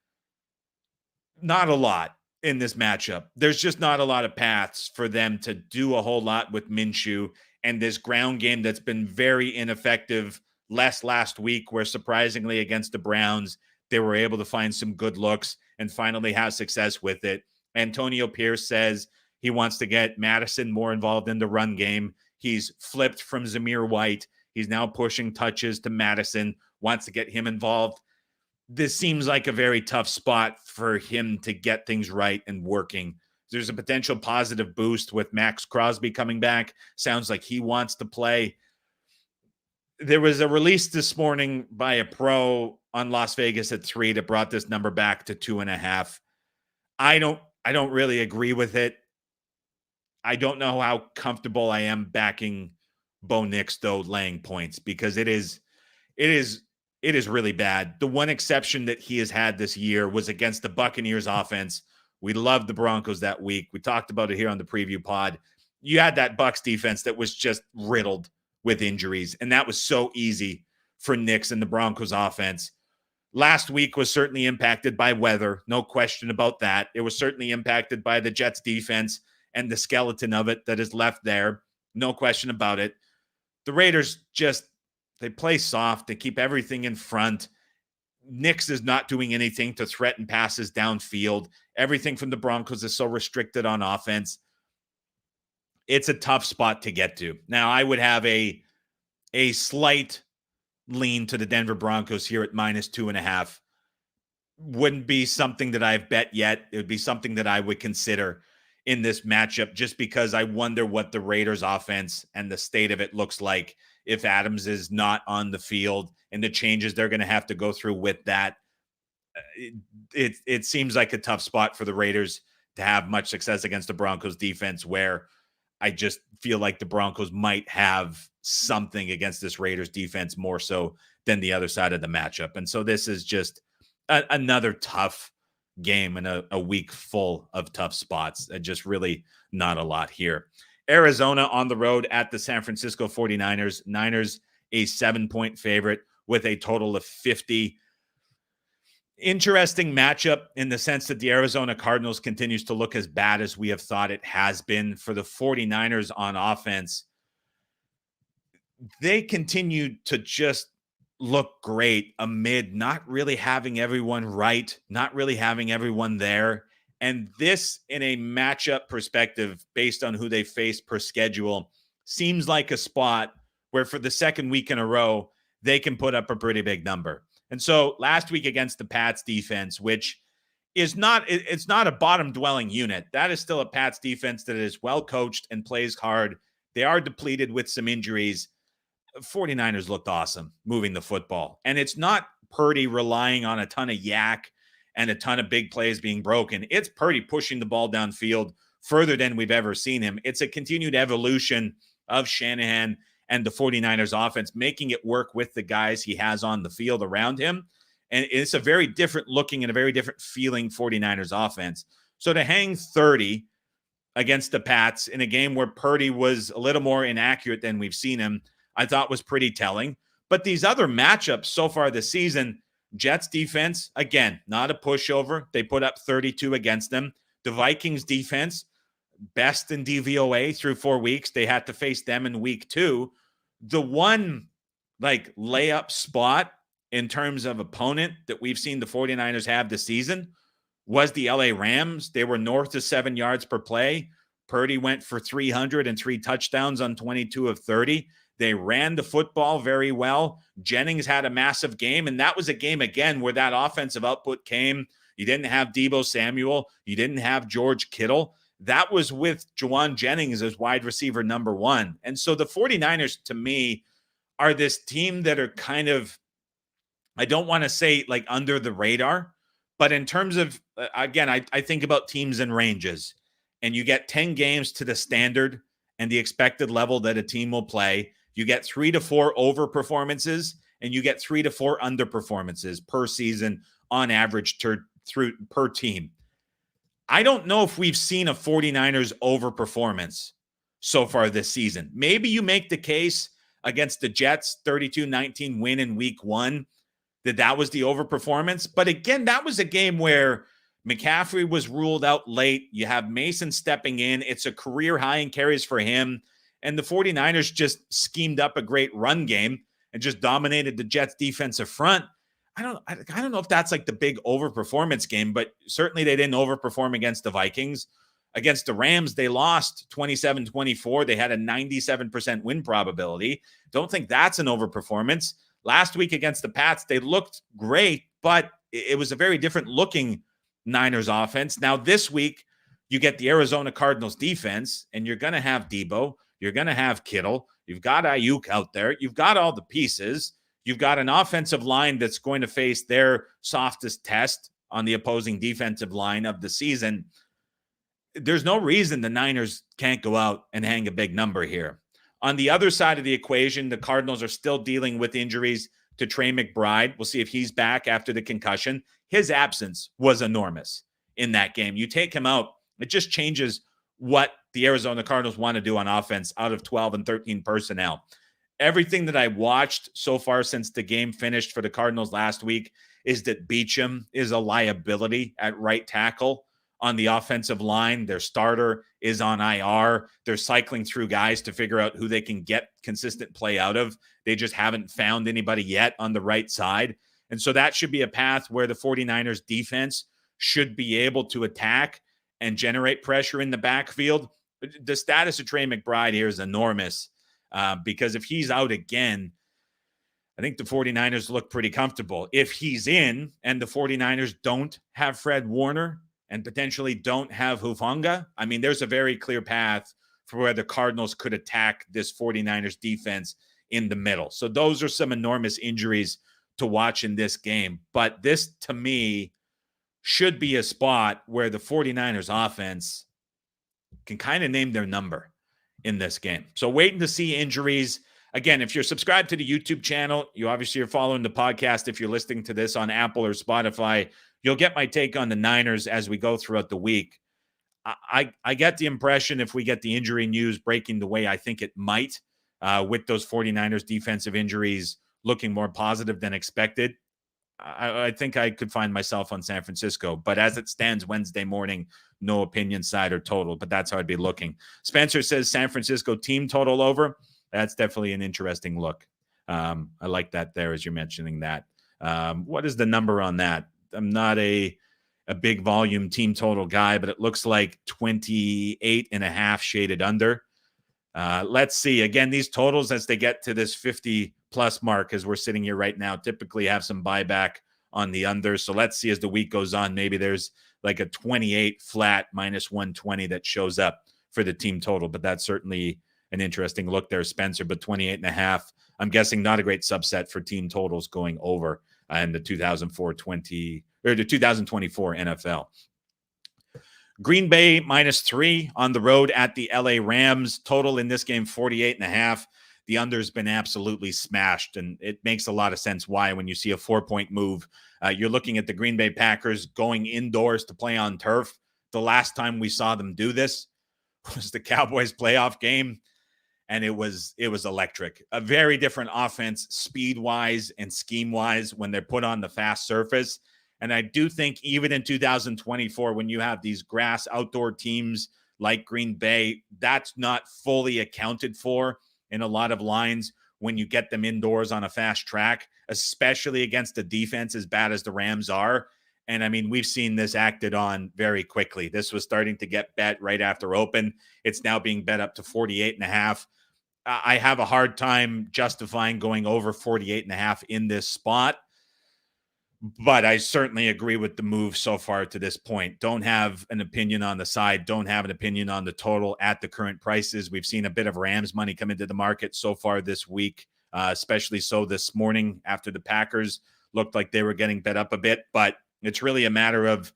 Not a lot in this matchup. There's just not a lot of paths for them to do a whole lot with Minshew and this ground game that's been very ineffective. Last week, where surprisingly against the Browns, they were able to find some good looks and finally have success with it. Antonio Pierce says he wants to get Madison more involved in the run game. He's flipped from Zamir White. He's now pushing touches to Madison, wants to get him involved. This seems like a very tough spot for him to get things right and working. There's a potential positive boost with Max Crosby coming back. Sounds like he wants to play. There was a release this morning by a pro on Las Vegas at 3 that brought this number back to 2.5. I don't really agree with it. I don't know how comfortable I am backing Bo Nix, though, laying points, because it is really bad. The one exception that he has had this year was against the Buccaneers offense. We loved the Broncos that week. We talked about it here on the preview pod. You had that Bucs defense that was just riddled with injuries, and that was so easy for Nix and the Broncos offense. Last week was certainly impacted by weather, no question about that. It was certainly impacted by the Jets defense and the skeleton of it that is left there, no question about it. The Raiders they play soft. They keep everything in front. Nix is not doing anything to threaten passes downfield. Everything from the Broncos is so restricted on offense. It's a tough spot to get to. Now, I would have a slight lean to the Denver Broncos here at -2.5. Wouldn't be something that I've bet yet. It would be something that I would consider in this matchup, just because I wonder what the Raiders offense and the state of it looks like if Adams is not on the field and the changes they're going to have to go through with that. It seems like a tough spot for the Raiders to have much success against the Broncos defense, where I just feel like the Broncos might have something against this Raiders defense more so than the other side of the matchup. And so this is just another tough game and a week full of tough spots. Just really not a lot here. Arizona on the road at the San Francisco 49ers. Niners a 7-point favorite with a total of 50. Interesting matchup in the sense that the Arizona Cardinals continues to look as bad as we have thought it has been. For the 49ers on offense, they continue to just look great amid not really having everyone right, not really having everyone there. And this, in a matchup perspective, based on who they face per schedule, seems like a spot where for the second week in a row, they can put up a pretty big number. And so last week against the Pats defense, which is it's not a bottom dwelling unit. That is still a Pats defense that is well coached and plays hard. They are depleted with some injuries. 49ers looked awesome moving the football. And it's not Purdy relying on a ton of yak and a ton of big plays being broken. It's Purdy pushing the ball downfield further than we've ever seen him. It's a continued evolution of Shanahan and the 49ers offense, making it work with the guys he has on the field around him. And it's a very different looking and a very different feeling 49ers offense. So to hang 30 against the Pats in a game where Purdy was a little more inaccurate than we've seen him, I thought was pretty telling. But these other matchups so far this season, Jets defense, again, not a pushover. They put up 32 against them. The Vikings defense, best in DVOA through 4 weeks. They had to face them in week 2. The one layup spot in terms of opponent that we've seen the 49ers have this season was the LA Rams. They were north of 7 yards per play. Purdy went for 300 and 3 touchdowns on 22 of 30. They ran the football very well. Jennings had a massive game, and that was a game, again, where that offensive output came. You didn't have Deebo Samuel. You didn't have George Kittle. That was with Juwan Jennings as wide receiver number 1. And so the 49ers, to me, are this team that are kind of, I don't want to say like under the radar, but in terms of, again, I think about teams and ranges, and you get 10 games to the standard and the expected level that a team will play. You get 3 to 4 over performances, and you get 3 to 4 under performances per season on average per team. I don't know if we've seen a 49ers overperformance so far this season. Maybe you make the case against the Jets 32-19 win in week 1 that was the overperformance. But again, that was a game where McCaffrey was ruled out late. You have Mason stepping in. It's a career high in carries for him. And the 49ers just schemed up a great run game and just dominated the Jets defensive front. I don't know if that's like the big overperformance game, but certainly they didn't overperform against the Vikings. Against the Rams, they lost 27-24. They had a 97% win probability. Don't think that's an overperformance. Last week against the Pats, they looked great, but it was a very different looking Niners offense. Now this week, you get the Arizona Cardinals defense, and you're going to have Deebo. You're going to have Kittle. You've got Ayuk out there. You've got all the pieces. You've got an offensive line that's going to face their softest test on the opposing defensive line of the season. There's no reason the Niners can't go out and hang a big number here. On the other side of the equation, the Cardinals are still dealing with injuries to Trey McBride. We'll see if he's back after the concussion. His absence was enormous in that game. You take him out, it just changes what the Arizona Cardinals want to do on offense out of 12 and 13 personnel. Everything that I watched so far since the game finished for the Cardinals last week is that Beachum is a liability at right tackle on the offensive line. Their starter is on IR. They're cycling through guys to figure out who they can get consistent play out of. They just haven't found anybody yet on the right side. And so that should be a path where the 49ers defense should be able to attack and generate pressure in the backfield. The status of Trey McBride here is enormous because if he's out again, I think the 49ers look pretty comfortable. If he's in and the 49ers don't have Fred Warner and potentially don't have Hufanga, I mean, there's a very clear path for where the Cardinals could attack this 49ers defense in the middle. So those are some enormous injuries to watch in this game. But this, to me, should be a spot where the 49ers offense can kind of name their number in this game. So waiting to see injuries. Again, if you're subscribed to the YouTube channel, you obviously are following the podcast. If you're listening to this on Apple or Spotify, you'll get my take on the Niners as we go throughout the week. I get the impression if we get the injury news breaking the way I think it might, with those 49ers defensive injuries looking more positive than expected, I think I could find myself on San Francisco. But as it stands Wednesday morning, no opinion, side, or total. But that's how I'd be looking. Spencer says San Francisco team total over. That's definitely an interesting look. I like that there as you're mentioning that. What is the number on that? I'm not a big volume team total guy, but it looks like 28.5 shaded under. Let's see. Again, these totals as they get to this 50-plus mark as we're sitting here right now typically have some buyback on the under. So let's see as the week goes on. Maybe there's like a 28 flat minus 120 that shows up for the team total. But that's certainly an interesting look there, Spencer. But 28.5, I'm guessing not a great subset for team totals going over in the 2024 NFL. Green Bay -3 on the road at the LA Rams. Total in this game 48.5. The under's been absolutely smashed, and it makes a lot of sense why when you see a 4-point move. You're looking at the Green Bay Packers going indoors to play on turf. The last time we saw them do this was the Cowboys playoff game, and it was electric. A very different offense speed-wise and scheme-wise when they're put on the fast surface. And I do think even in 2024, when you have these grass outdoor teams like Green Bay, that's not fully accounted for in a lot of lines when you get them indoors on a fast track, especially against a defense as bad as the Rams are. And I mean, we've seen this acted on very quickly. This was starting to get bet right after open. It's now being bet up to 48.5. I have a hard time justifying going over 48.5 in this spot. But I certainly agree with the move so far to this point. Don't have an opinion on the side. Don't have an opinion on the total at the current prices. We've seen a bit of Rams money come into the market so far this week, especially so this morning after the Packers looked like they were getting bet up a bit. But it's really a matter of,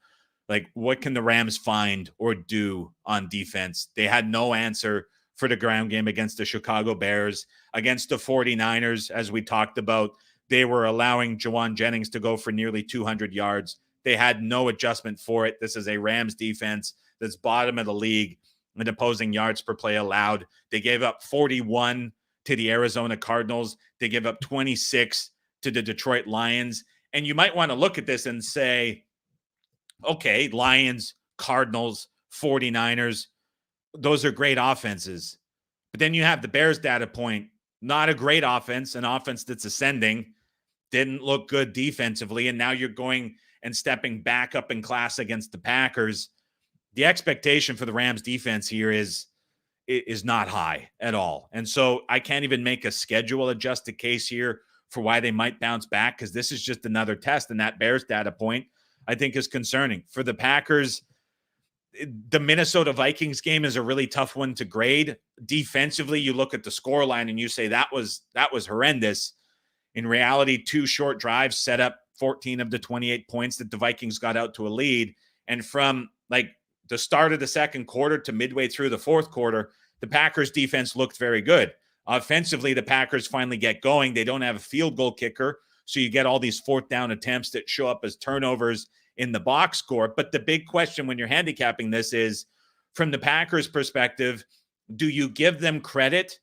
like, what can the Rams find or do on defense? They had no answer for the ground game against the Chicago Bears, against the 49ers, as we talked about. They were allowing Jawan Jennings to go for nearly 200 yards. They had no adjustment for it. This is a Rams defense that's bottom of the league in opposing yards per play allowed. They gave up 41 to the Arizona Cardinals. They gave up 26 to the Detroit Lions. And you might want to look at this and say, okay, Lions, Cardinals, 49ers, those are great offenses. But then you have the Bears data point, not a great offense, an offense that's ascending, didn't look good defensively, and now you're going and stepping back up in class against the Packers. The expectation for the Rams defense here is not high at all. And so I can't even make a schedule adjusted case here for why they might bounce back, because this is just another test, and that Bears data point I think is concerning. For the Packers, the Minnesota Vikings game is a really tough one to grade. Defensively, you look at the scoreline and you say that was horrendous. In reality, 2 short drives set up 14 of the 28 points that the Vikings got out to a lead. And from like the start of the second quarter to midway through the fourth quarter, the Packers defense looked very good. Offensively, the Packers finally get going. They don't have a field goal kicker, so you get all these 4th down attempts that show up as turnovers in the box score. But the big question when you're handicapping this is, from the Packers' perspective, do you give them credit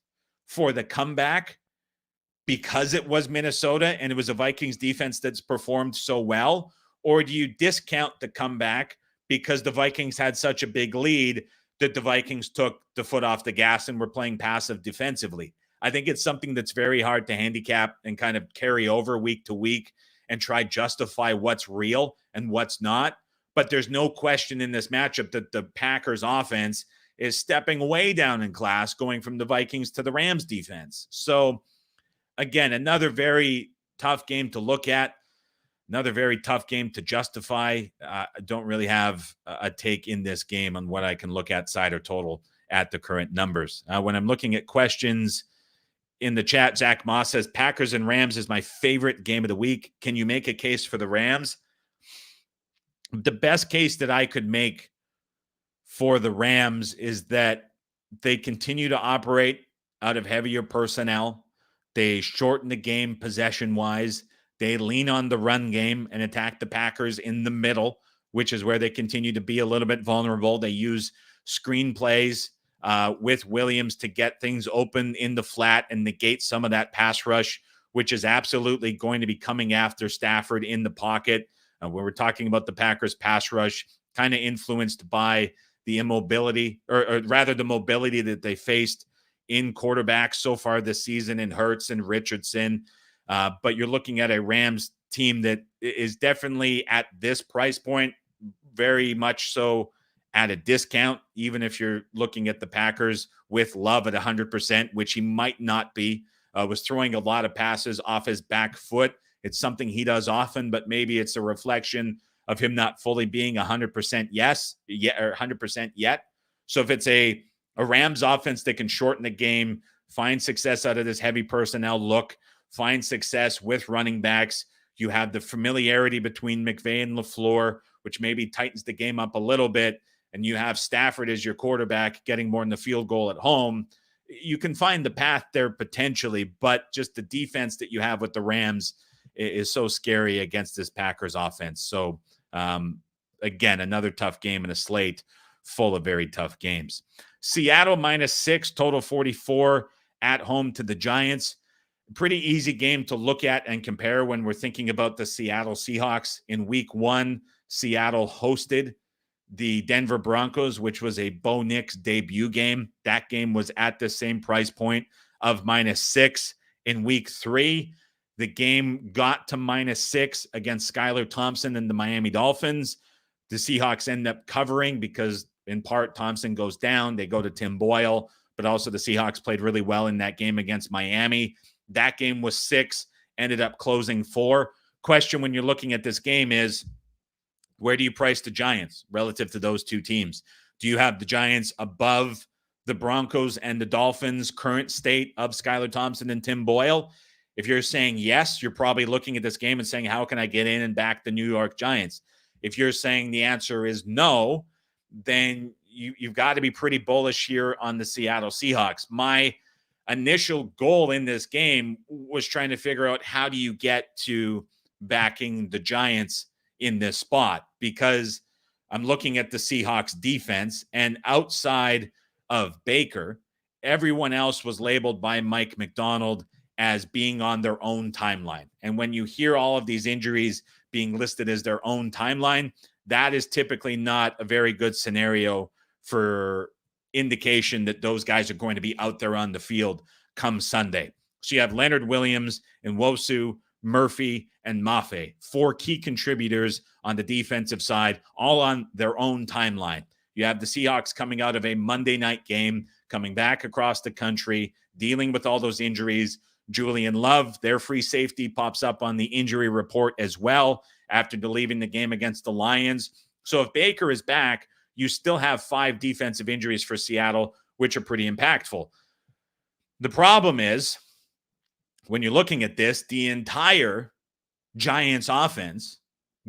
for the comeback because it was Minnesota and it was a Vikings defense that's performed so well? Or do you discount the comeback because the Vikings had such a big lead that the Vikings took the foot off the gas and were playing passive defensively? I think it's something that's very hard to handicap and kind of carry over week to week and try justify what's real and what's not. But there's no question in this matchup that the Packers offense is stepping way down in class, going from the Vikings to the Rams defense. So again, another very tough game to look at, another very tough game to justify. I don't really have a take in this game on what I can look at side or total at the current numbers. When I'm looking at questions in the chat, Zach Moss says, Packers and Rams is my favorite game of the week. Can you make a case for the Rams? The best case that I could make for the Rams is that they continue to operate out of heavier personnel. They shorten the game possession-wise. They lean on the run game and attack the Packers in the middle, which is where they continue to be a little bit vulnerable. They use screen plays with Williams to get things open in the flat and negate some of that pass rush, which is absolutely going to be coming after Stafford in the pocket. When we're talking about the Packers pass rush, kind of influenced by the immobility, or rather the mobility that they faced in quarterbacks so far this season in Hurts and Richardson. But you're looking at a Rams team that is definitely at this price point, very much so at a discount, even if you're looking at the Packers with Love at 100%, which he might not be, was throwing a lot of passes off his back foot. It's something he does often, but maybe it's a reflection of him not fully being 100% or 100% yet. So if it's a Rams offense that can shorten the game, find success out of this heavy personnel look, find success with running backs, you have the familiarity between McVay and LaFleur, which maybe tightens the game up a little bit, and you have Stafford as your quarterback getting more than the field goal at home, you can find the path there potentially, but just the defense that you have with the Rams is so scary against this Packers offense. So again, another tough game in a slate full of very tough games. Seattle -6, total 44 at home to the Giants. Pretty easy game to look at and compare when we're thinking about the Seattle Seahawks. In week 1, Seattle hosted the Denver Broncos, which was a Bo Nix debut game. That game was at the same price point of -6. In week 3, The game got to -6 against Skylar Thompson and the Miami Dolphins. The Seahawks end up covering because, in part, Thompson goes down. They go to Tim Boyle, but also the Seahawks played really well in that game against Miami. That game was 6, ended up closing 4. Question when you're looking at this game is, where do you price the Giants relative to those two teams? Do you have the Giants above the Broncos and the Dolphins' current state of Skylar Thompson and Tim Boyle? If you're saying yes, you're probably looking at this game and saying, how can I get in and back the New York Giants? If you're saying the answer is no, then you've got to be pretty bullish here on the Seattle Seahawks. My initial goal in this game was trying to figure out, how do you get to backing the Giants in this spot? Because I'm looking at the Seahawks defense, and outside of Baker, everyone else was labeled by Mike McDonald as being on their own timeline. And when you hear all of these injuries being listed as their own timeline, that is typically not a very good scenario for indication that those guys are going to be out there on the field come Sunday. So you have Leonard Williams and Nwosu, Murphy, and Mafe, 4 key contributors on the defensive side, all on their own timeline. You have the Seahawks coming out of a Monday night game, coming back across the country, dealing with all those injuries. Julian Love, their free safety, pops up on the injury report as well after leaving the game against the Lions. So if Baker is back, you still have 5 defensive injuries for Seattle, which are pretty impactful. The problem is, when you're looking at this, the entire Giants offense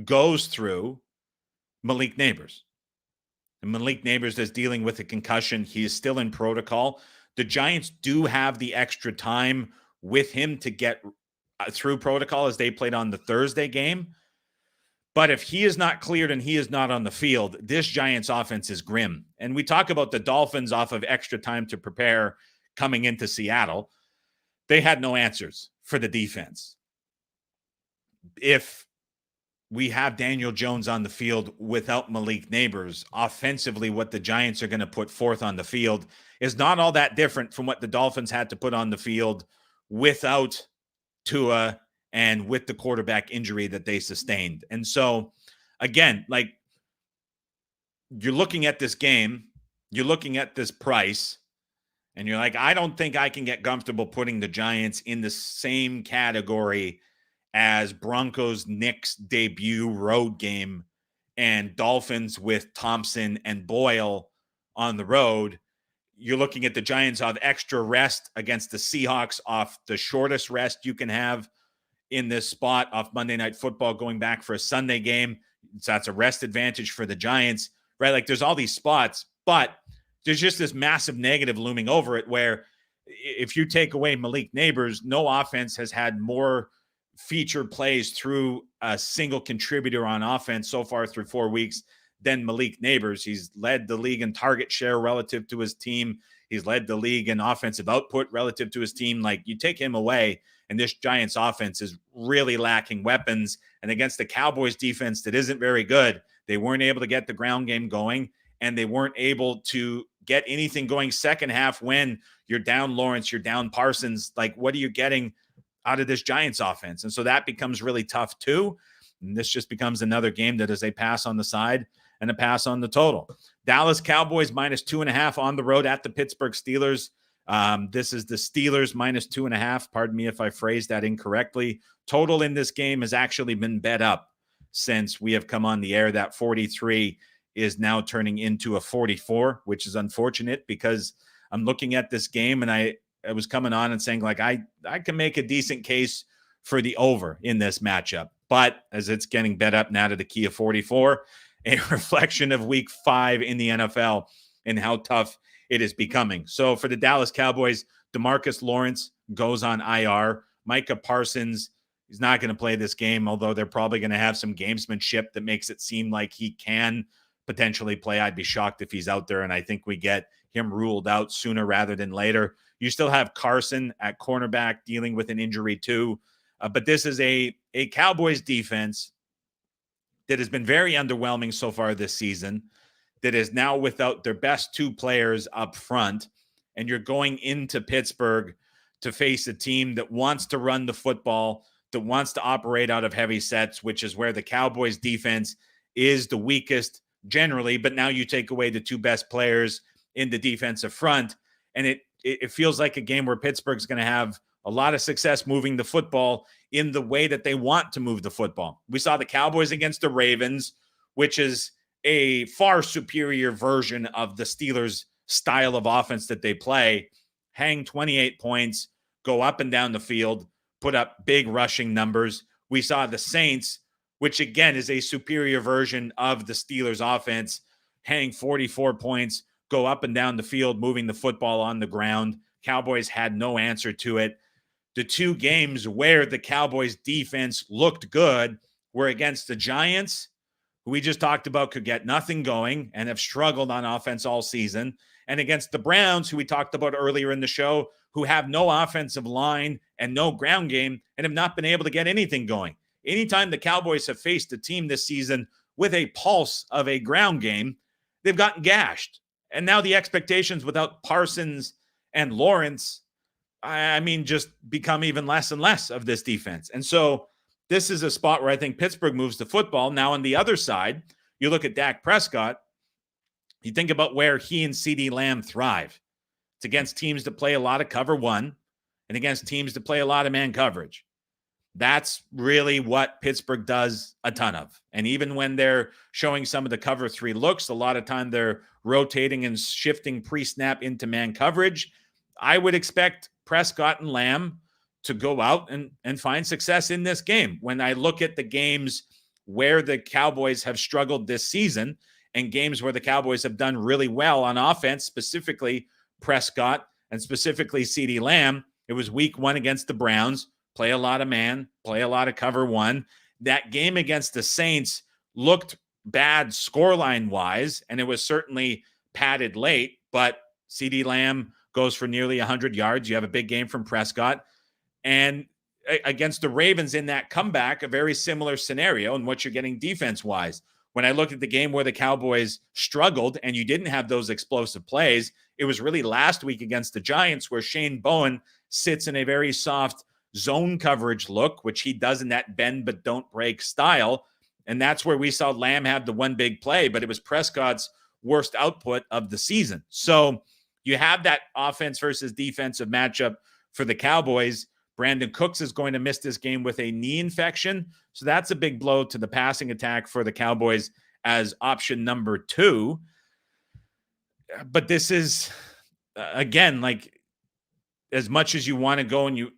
goes through Malik Nabers. And Malik Nabers is dealing with a concussion. He is still in protocol. The Giants do have the extra time with him to get through protocol, as they played on the Thursday game. But if he is not cleared and he is not on the field, this Giants offense is grim. And we talk about the Dolphins off of extra time to prepare coming into Seattle. They had no answers for the defense. If we have Daniel Jones on the field without Malik Nabers, offensively, what the Giants are going to put forth on the field is not all that different from what the Dolphins had to put on the field without Tua and with the quarterback injury that they sustained. And so, again, like, you're looking at this game, you're looking at this price, and you're like, I don't think I can get comfortable putting the Giants in the same category as Broncos' Knicks debut road game and Dolphins with Thompson and Boyle on the road. You're looking at the Giants off extra rest against the Seahawks, off the shortest rest you can have in this spot, off Monday Night Football, going back for a Sunday game. So that's a rest advantage for the Giants, right? Like, there's all these spots, but there's just this massive negative looming over it, where if you take away Malik Nabers, no offense has had more feature plays through a single contributor on offense so far through 4 weeks than Malik Nabers. He's led the league in target share relative to his team. He's led the league in offensive output relative to his team. Like, you take him away, and this Giants offense is really lacking weapons. And against the Cowboys defense that isn't very good, they weren't able to get the ground game going, and they weren't able to get anything going second half when you're down Lawrence, you're down Parsons. Like, what are you getting out of this Giants offense? And so that becomes really tough too. And this just becomes another game that is a pass on the side and a pass on the total. Dallas Cowboys -2.5 on the road at the Pittsburgh Steelers. This is the Steelers -2.5. Pardon me if I phrased that incorrectly. Total in this game has actually been bet up since we have come on the air. That 43 is now turning into a 44, which is unfortunate, because I'm looking at this game and I was coming on and saying, like, I can make a decent case for the over in this matchup. But as it's getting bet up now to the key of 44, a reflection of week 5 in the NFL and how tough it is becoming. So for the Dallas Cowboys, DeMarcus Lawrence goes on IR. Micah Parsons, he's not going to play this game, although they're probably going to have some gamesmanship that makes it seem like he can potentially play. I'd be shocked if he's out there, and I think we get him ruled out sooner rather than later. You still have Carson at cornerback dealing with an injury too. But this is a Cowboys defense that has been very underwhelming so far this season, that is now without their best 2 players up front. And you're going into Pittsburgh to face a team that wants to run the football, that wants to operate out of heavy sets, which is where the Cowboys defense is the weakest generally. But now you take away the two best players in the defensive front, and it feels like a game where Pittsburgh's going to have a lot of success moving the football in the way that they want to move the football. We saw the Cowboys against the Ravens, which is a far superior version of the Steelers' style of offense that they play. Hang 28 points, go up and down the field, put up big rushing numbers. We saw the Saints, which again is a superior version of the Steelers' offense, hang 44 points, go up and down the field, moving the football on the ground. Cowboys had no answer to it. The two games where the Cowboys defense looked good were against the Giants, who we just talked about could get nothing going and have struggled on offense all season, and against the Browns, who we talked about earlier in the show, who have no offensive line and no ground game and have not been able to get anything going. Anytime the Cowboys have faced a team this season with a pulse of a ground game, they've gotten gashed. And now the expectations without Parsons and Lawrence, just become even less and less of this defense. And so this is a spot where I think Pittsburgh moves the football. Now on the other side, you look at Dak Prescott, you think about where he and CeeDee Lamb thrive. It's against teams that play a lot of cover one and against teams that play a lot of man coverage. That's really what Pittsburgh does a ton of. And even when they're showing some of the cover three looks, a lot of time they're rotating and shifting pre-snap into man coverage. I would expect Prescott and Lamb to go out and find success in this game. When I look at the games where the Cowboys have struggled this season and games where the Cowboys have done really well on offense, specifically Prescott and specifically CeeDee Lamb, it was week one against the Browns. Play a lot of man, play a lot of cover one. That game against the Saints looked bad scoreline-wise, and it was certainly padded late, but CeeDee Lamb goes for nearly 100 yards. You have a big game from Prescott. And against the Ravens in that comeback, a very similar scenario in what you're getting defense-wise. When I look at the game where the Cowboys struggled and you didn't have those explosive plays, it was really last week against the Giants where Shane Bowen sits in a very soft zone coverage look, which he does in that bend but don't break style. And that's where we saw Lamb have the one big play, but it was Prescott's worst output of the season. So you have that offense versus defensive matchup for the Cowboys. Brandon Cooks is going to miss this game with a knee infection. So that's a big blow to the passing attack for the Cowboys as option number 2. But this is, again, like as much as you want to go and you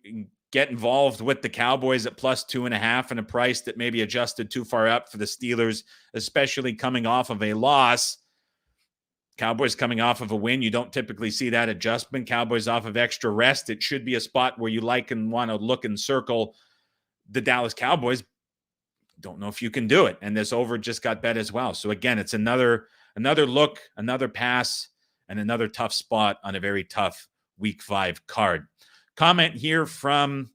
get involved with the Cowboys at plus 2.5 and a price that maybe adjusted too far up for the Steelers, especially coming off of a loss. Cowboys coming off of a win, you don't typically see that adjustment. Cowboys off of extra rest. It should be a spot where you like and want to look and circle the Dallas Cowboys. Don't know if you can do it. And this over just got bet as well. So again, it's another look, another pass, and another tough spot on a very tough Week 5 card. Comment here from,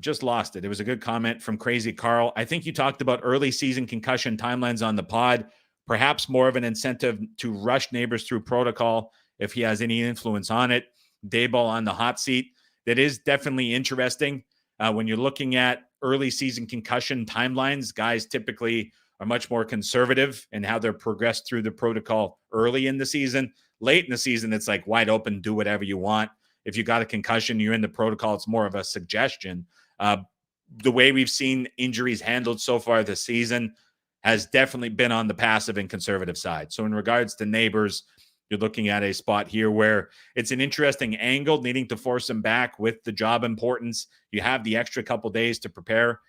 just lost it. It was a good comment from Crazy Carl. I think you talked about early season concussion timelines on the pod. Perhaps more of an incentive to rush Neighbors through protocol if he has any influence on it. Dayball on the hot seat. That is definitely interesting. When you're looking at early season concussion timelines, guys typically are much more conservative in how they're progressed through the protocol early in the season. Late in the season, it's like wide open, do whatever you want. If you got a concussion, you're in the protocol, it's more of a suggestion. The way we've seen injuries handled so far this season has definitely been on the passive and conservative side. So in regards to Neighbors, you're looking at a spot here where it's an interesting angle, needing to force him back with the job importance. You have the extra couple days to prepare.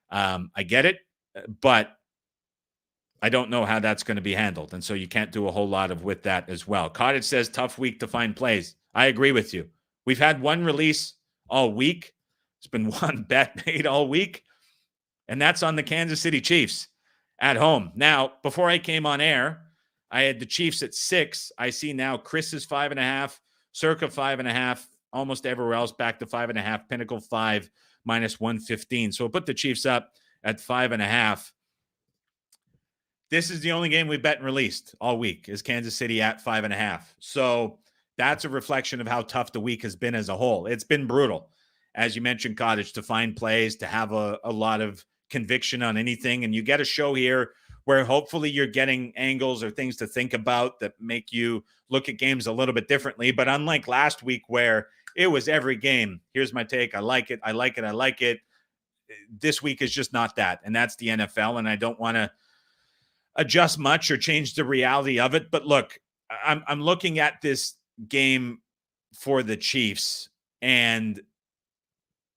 I get it, but I don't know how that's going to be handled. And so you can't do a whole lot of with that as well. Cottage says tough week to find plays. I agree with you. We've had one release all week. It's been one bet made all week, and that's on the Kansas City Chiefs at home. Now, before I came on air, I had the Chiefs at 6. I see now Chris is 5.5, Circa 5.5, almost everywhere else back to 5.5, Pinnacle 5 minus 115. So we'll put the Chiefs up at 5.5. This is the only game we've bet and released all week is Kansas City at 5.5. So that's a reflection of how tough the week has been as a whole. It's been brutal. as you mentioned, Cottage, to find plays, to have a lot of conviction on anything. And you get a show here where hopefully you're getting angles or things to think about that make you look at games a little bit differently. But unlike last week where it was every game, here's my take, I like it, I like it, I like it. This week is just not that. And that's the NFL. And I don't want to adjust much or change the reality of it. But look, I'm looking at this game for the Chiefs, and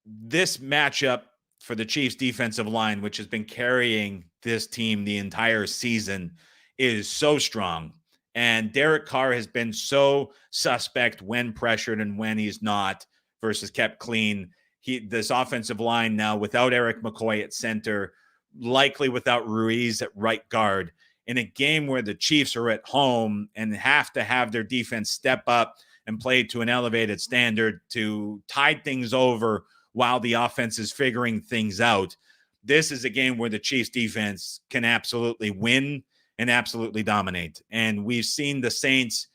this matchup for the Chiefs defensive line, which has been carrying this team the entire season, is so strong. And Derek Carr has been so suspect when pressured and when he's not versus kept clean. This offensive line now without Eric McCoy at center, likely without Ruiz at right guard, in a game where the Chiefs are at home and have to have their defense step up and play to an elevated standard to tide things over while the offense is figuring things out. This is a game where the Chiefs defense can absolutely win and absolutely dominate. And we've seen the Saints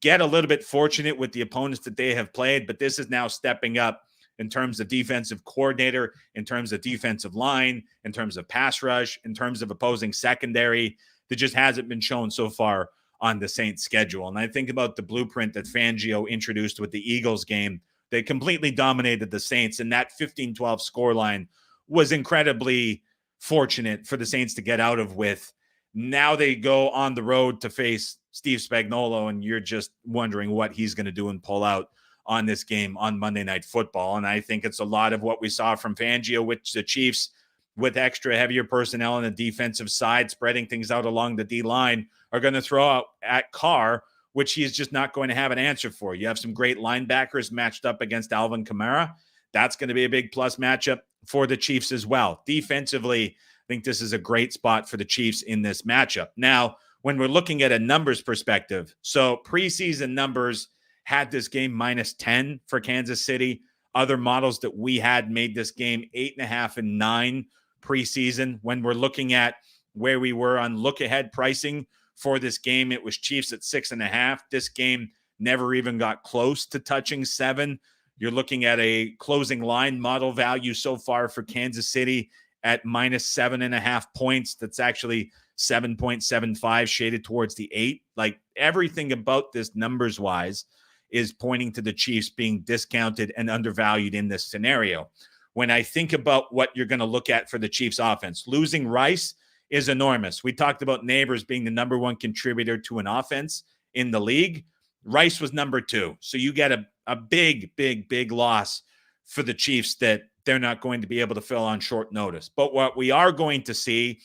get a little bit fortunate with the opponents that they have played, but this is now stepping up in terms of defensive coordinator, in terms of defensive line, in terms of pass rush, in terms of opposing secondary, that just hasn't been shown so far on the Saints schedule. And I think about the blueprint that Fangio introduced with the Eagles game. They completely dominated the Saints, and that 15-12 scoreline was incredibly fortunate for the Saints to get out of with. Now they go on the road to face Steve Spagnuolo, and you're just wondering what he's going to do and pull out on this game on Monday Night Football. And I think it's a lot of what we saw from Fangio, which the Chiefs, with extra heavier personnel on the defensive side, spreading things out along the D-line, are going to throw out at Carr, which he is just not going to have an answer for. You have some great linebackers matched up against Alvin Kamara. That's going to be a big plus matchup for the Chiefs as well. Defensively, I think this is a great spot for the Chiefs in this matchup. Now, when we're looking at a numbers perspective, so preseason numbers had this game -10 for Kansas City. Other models that we had made this game 8.5 and 9 preseason. When we're looking at where we were on look-ahead pricing for this game, it was Chiefs at 6.5. This game never even got close to touching 7. You're looking at a closing line model value so far for Kansas City at -7.5 points. That's actually 7.75 shaded towards the 8. Like, everything about this numbers-wise is pointing to the Chiefs being discounted and undervalued in this scenario. When I think about what you're going to look at for the Chiefs offense, losing Rice is enormous. We talked about Neighbors being the number 1 contributor to an offense in the league. Rice was number 2. So you get a big, big, big loss for the Chiefs that they're not going to be able to fill on short notice. But what we are going to see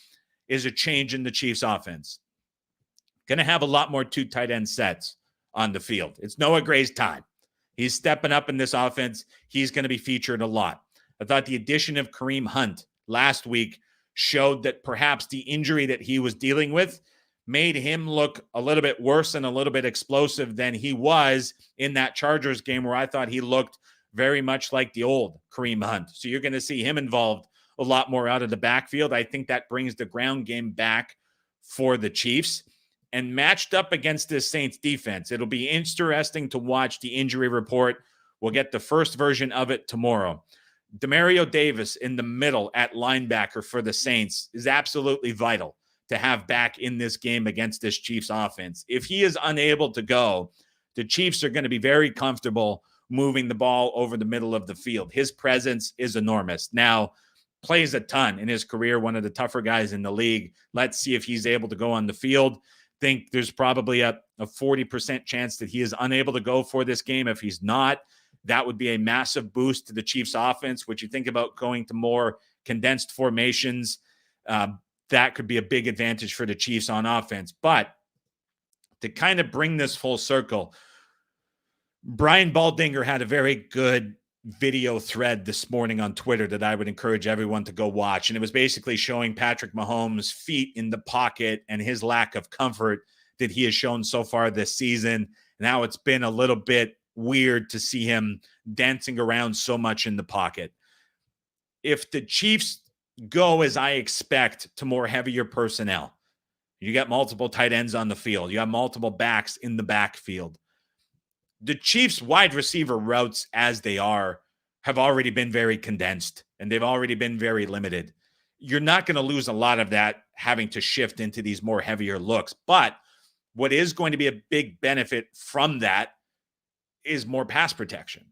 is a change in the Chiefs offense. Going to have a lot more 2 tight end sets on the field. It's Noah Gray's time. He's stepping up in this offense. He's going to be featured a lot. I thought the addition of Kareem Hunt last week showed that perhaps the injury that he was dealing with made him look a little bit worse and a little bit explosive than he was in that Chargers game, where I thought he looked very much like the old Kareem Hunt. So you're going to see him involved a lot more out of the backfield. I think that brings the ground game back for the Chiefs. And matched up against this Saints defense, it'll be interesting to watch the injury report. We'll get the first version of it tomorrow. Demario Davis in the middle at linebacker for the Saints is absolutely vital to have back in this game against this Chiefs offense. If he is unable to go, the Chiefs are going to be very comfortable moving the ball over the middle of the field. His presence is enormous. Now, plays a ton in his career, one of the tougher guys in the league. Let's see if he's able to go on the field. Think there's probably a 40% chance that he is unable to go for this game. If he's not, that would be a massive boost to the Chiefs offense, which you think about going to more condensed formations. That could be a big advantage for the Chiefs on offense. But to kind of bring this full circle, Brian Baldinger had a very good video thread this morning on Twitter that I would encourage everyone to go watch. And it was basically showing Patrick Mahomes' feet in the pocket and his lack of comfort that he has shown so far this season. Now it's been a little bit weird to see him dancing around so much in the pocket. If the Chiefs go, as I expect, to more heavier personnel, you got multiple tight ends on the field, you have multiple backs in the backfield, the Chiefs wide receiver routes as they are have already been very condensed and they've already been very limited. You're not going to lose a lot of that having to shift into these more heavier looks. But what is going to be a big benefit from that is more pass protection.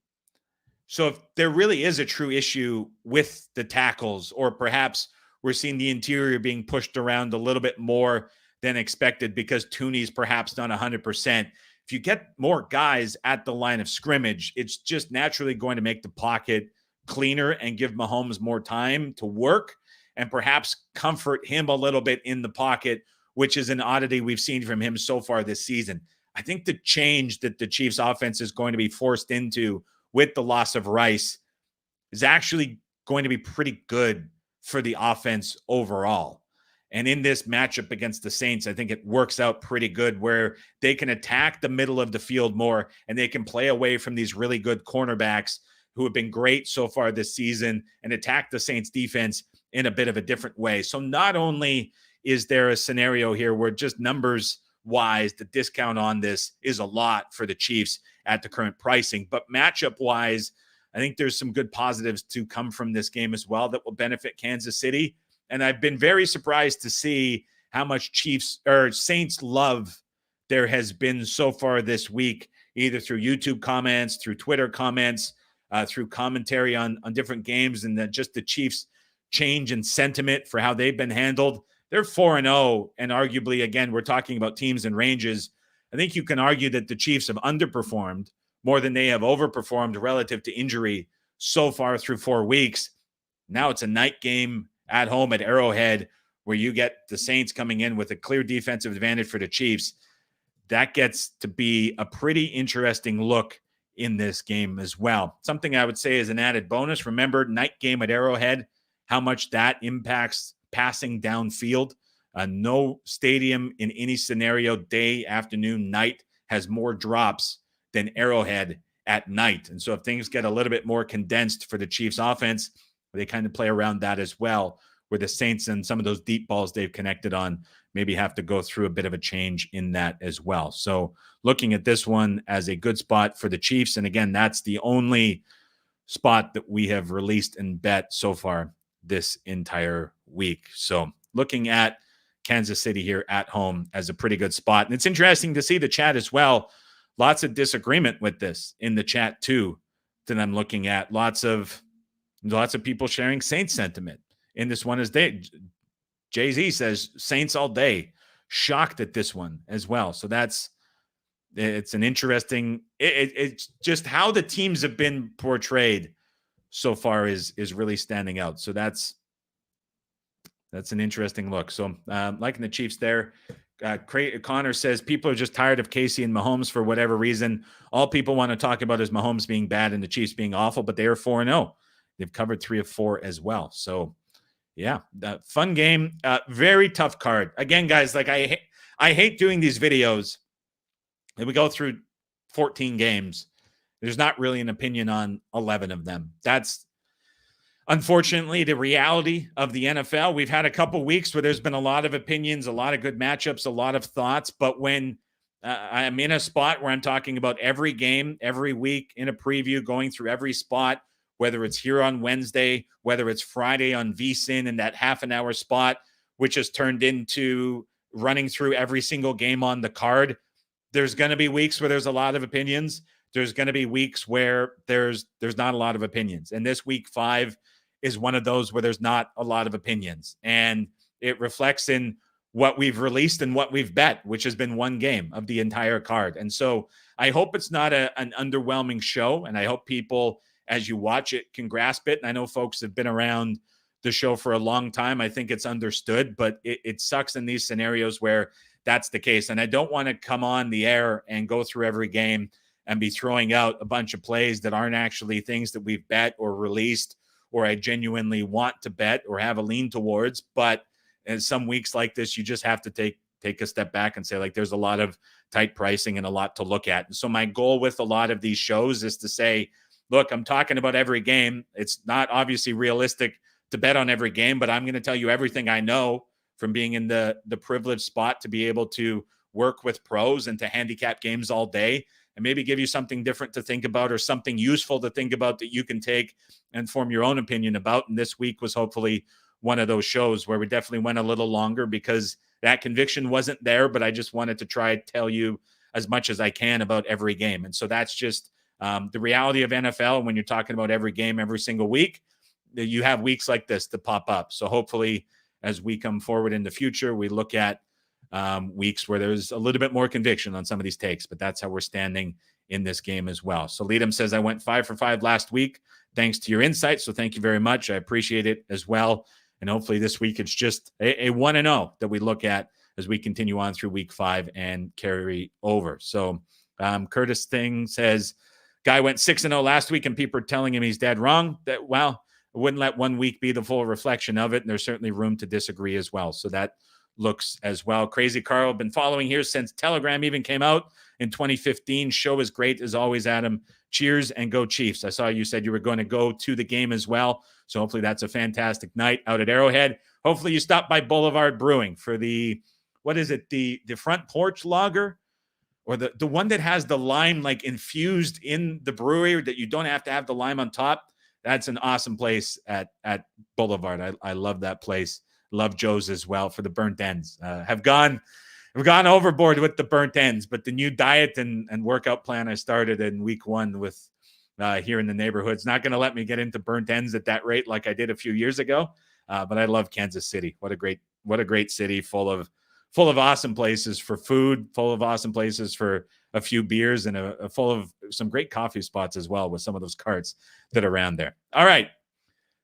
So if there really is a true issue with the tackles, or perhaps we're seeing the interior being pushed around a little bit more than expected because Tooney's perhaps not 100%. If you get more guys at the line of scrimmage, it's just naturally going to make the pocket cleaner and give Mahomes more time to work and perhaps comfort him a little bit in the pocket, which is an oddity we've seen from him so far this season. I think the change that the Chiefs offense is going to be forced into with the loss of Rice is actually going to be pretty good for the offense overall. And in this matchup against the Saints, I think it works out pretty good where they can attack the middle of the field more and they can play away from these really good cornerbacks who have been great so far this season and attack the Saints defense in a bit of a different way. So not only is there a scenario here where just numbers wise, the discount on this is a lot for the Chiefs at the current pricing, but matchup wise, I think there's some good positives to come from this game as well that will benefit Kansas City. And I've been very surprised to see how much Chiefs or Saints love there has been so far this week, either through YouTube comments, through Twitter comments, through commentary on different games, and just the Chiefs change in sentiment for how they've been handled. They're 4-0, and arguably, again, we're talking about teams and ranges. I think you can argue that the Chiefs have underperformed more than they have overperformed relative to injury so far through 4 weeks. Now it's a night game at home at Arrowhead where you get the Saints coming in with a clear defensive advantage for the Chiefs. That gets to be a pretty interesting look in this game as well. Something I would say is an added bonus. Remember, night game at Arrowhead, how much that impacts passing downfield. No stadium in any scenario, day, afternoon, night, has more drops than Arrowhead at night. And so if things get a little bit more condensed for the Chiefs offense, they kind of play around that as well, where the Saints and some of those deep balls they've connected on maybe have to go through a bit of a change in that as well. So looking at this one as a good spot for the Chiefs. And again, that's the only spot that we have released and bet so far this entire week. So looking at Kansas City here at home as a pretty good spot. And it's interesting to see the chat as well. Lots of disagreement with this in the chat too that I'm looking at. Lots of people sharing Saints sentiment in this one as Jay-Z says Saints all day. Shocked at this one as well. So it's an interesting, it's just how the teams have been portrayed so far is really standing out. So that's an interesting look. So liking the Chiefs there. Connor says people are just tired of Casey and Mahomes for whatever reason. All people want to talk about is Mahomes being bad and the Chiefs being awful, but they are 4-0. They've covered 3 of 4 as well. So yeah, fun game. Very tough card. Again, guys, like I hate doing these videos and we go through 14 games. There's not really an opinion on 11 of them. That's unfortunately the reality of the NFL. We've had a couple weeks where there's been a lot of opinions, a lot of good matchups, a lot of thoughts. But when I'm in a spot where I'm talking about every game, every week in a preview, going through every spot, whether it's here on Wednesday, whether it's Friday on VSiN in that half an hour spot, which has turned into running through every single game on the card, there's going to be weeks where there's a lot of opinions. There's going to be weeks where there's not a lot of opinions. And this week 5 is one of those where there's not a lot of opinions. And it reflects in what we've released and what we've bet, which has been one game of the entire card. And so I hope it's not an underwhelming show. And I hope people, as you watch it, can grasp it. And I know folks have been around the show for a long time. I think it's understood, but it sucks in these scenarios where that's the case. And I don't want to come on the air and go through every game and be throwing out a bunch of plays that aren't actually things that we've bet or released or I genuinely want to bet or have a lean towards. But in some weeks like this, you just have to take a step back and say, like, there's a lot of tight pricing and a lot to look at. And so my goal with a lot of these shows is to say, look, I'm talking about every game. It's not obviously realistic to bet on every game, but I'm going to tell you everything I know from being in the privileged spot to be able to work with pros and to handicap games all day. and maybe give you something different to think about or something useful to think about that you can take and form your own opinion about. And this week was hopefully one of those shows where we definitely went a little longer because that conviction wasn't there, but I just wanted to try to tell you as much as I can about every game. And so that's just the reality of NFL. When you're talking about every game, every single week, you have weeks like this to pop up. So hopefully as we come forward in the future, we look at weeks where there's a little bit more conviction on some of these takes, but that's how we're standing in this game as well. So Leadham says, I went 5 for 5 last week, thanks to your insight. So thank you very much. I appreciate it as well. And hopefully this week, it's just a 1-0 that we look at as we continue on through week 5 and carry over. So Curtis Thing says, guy went 6-0 last week and people are telling him he's dead wrong. That, well, I wouldn't let one week be the full reflection of it. And there's certainly room to disagree as well. So that looks as well. Crazy Carl, been following here since Telegram even came out in 2015. Show is great as always, Adam. Cheers and go Chiefs. I saw you said you were going to go to the game as well. So hopefully that's a fantastic night out at Arrowhead. Hopefully you stop by Boulevard Brewing for the, what is it? The front porch lager, or the one that has the lime like infused in the brewery that you don't have to have the lime on top. That's an awesome place at Boulevard. I love that place. Love Joe's as well for the burnt ends. Have gone overboard with the burnt ends, but the new diet and workout plan I started in week 1 with here in the neighborhood is not going to let me get into burnt ends at that rate like I did a few years ago. But I love Kansas City. What a great city full of awesome places for food, full of awesome places for a few beers, and full of some great coffee spots as well with some of those carts that are around there. All right.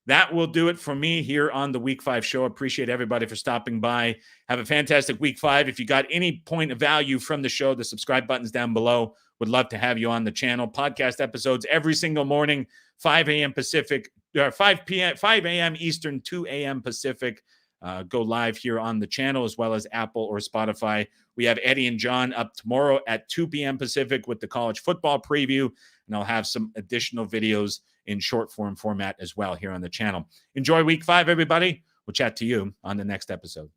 That will do it for me here on the Week 5 show. Appreciate everybody for stopping by. Have a fantastic Week 5. If you got any point of value from the show, the subscribe button's down below. Would love to have you on the channel. Podcast episodes every single morning, 5 a.m. Pacific, 5 a.m. Eastern, 2 a.m. Pacific. Go live here on the channel as well as Apple or Spotify. We have Eddie and John up tomorrow at 2 p.m. Pacific with the college football preview, and I'll have some additional videos in short form format as well here on the channel. Enjoy Week 5, everybody. We'll chat to you on the next episode.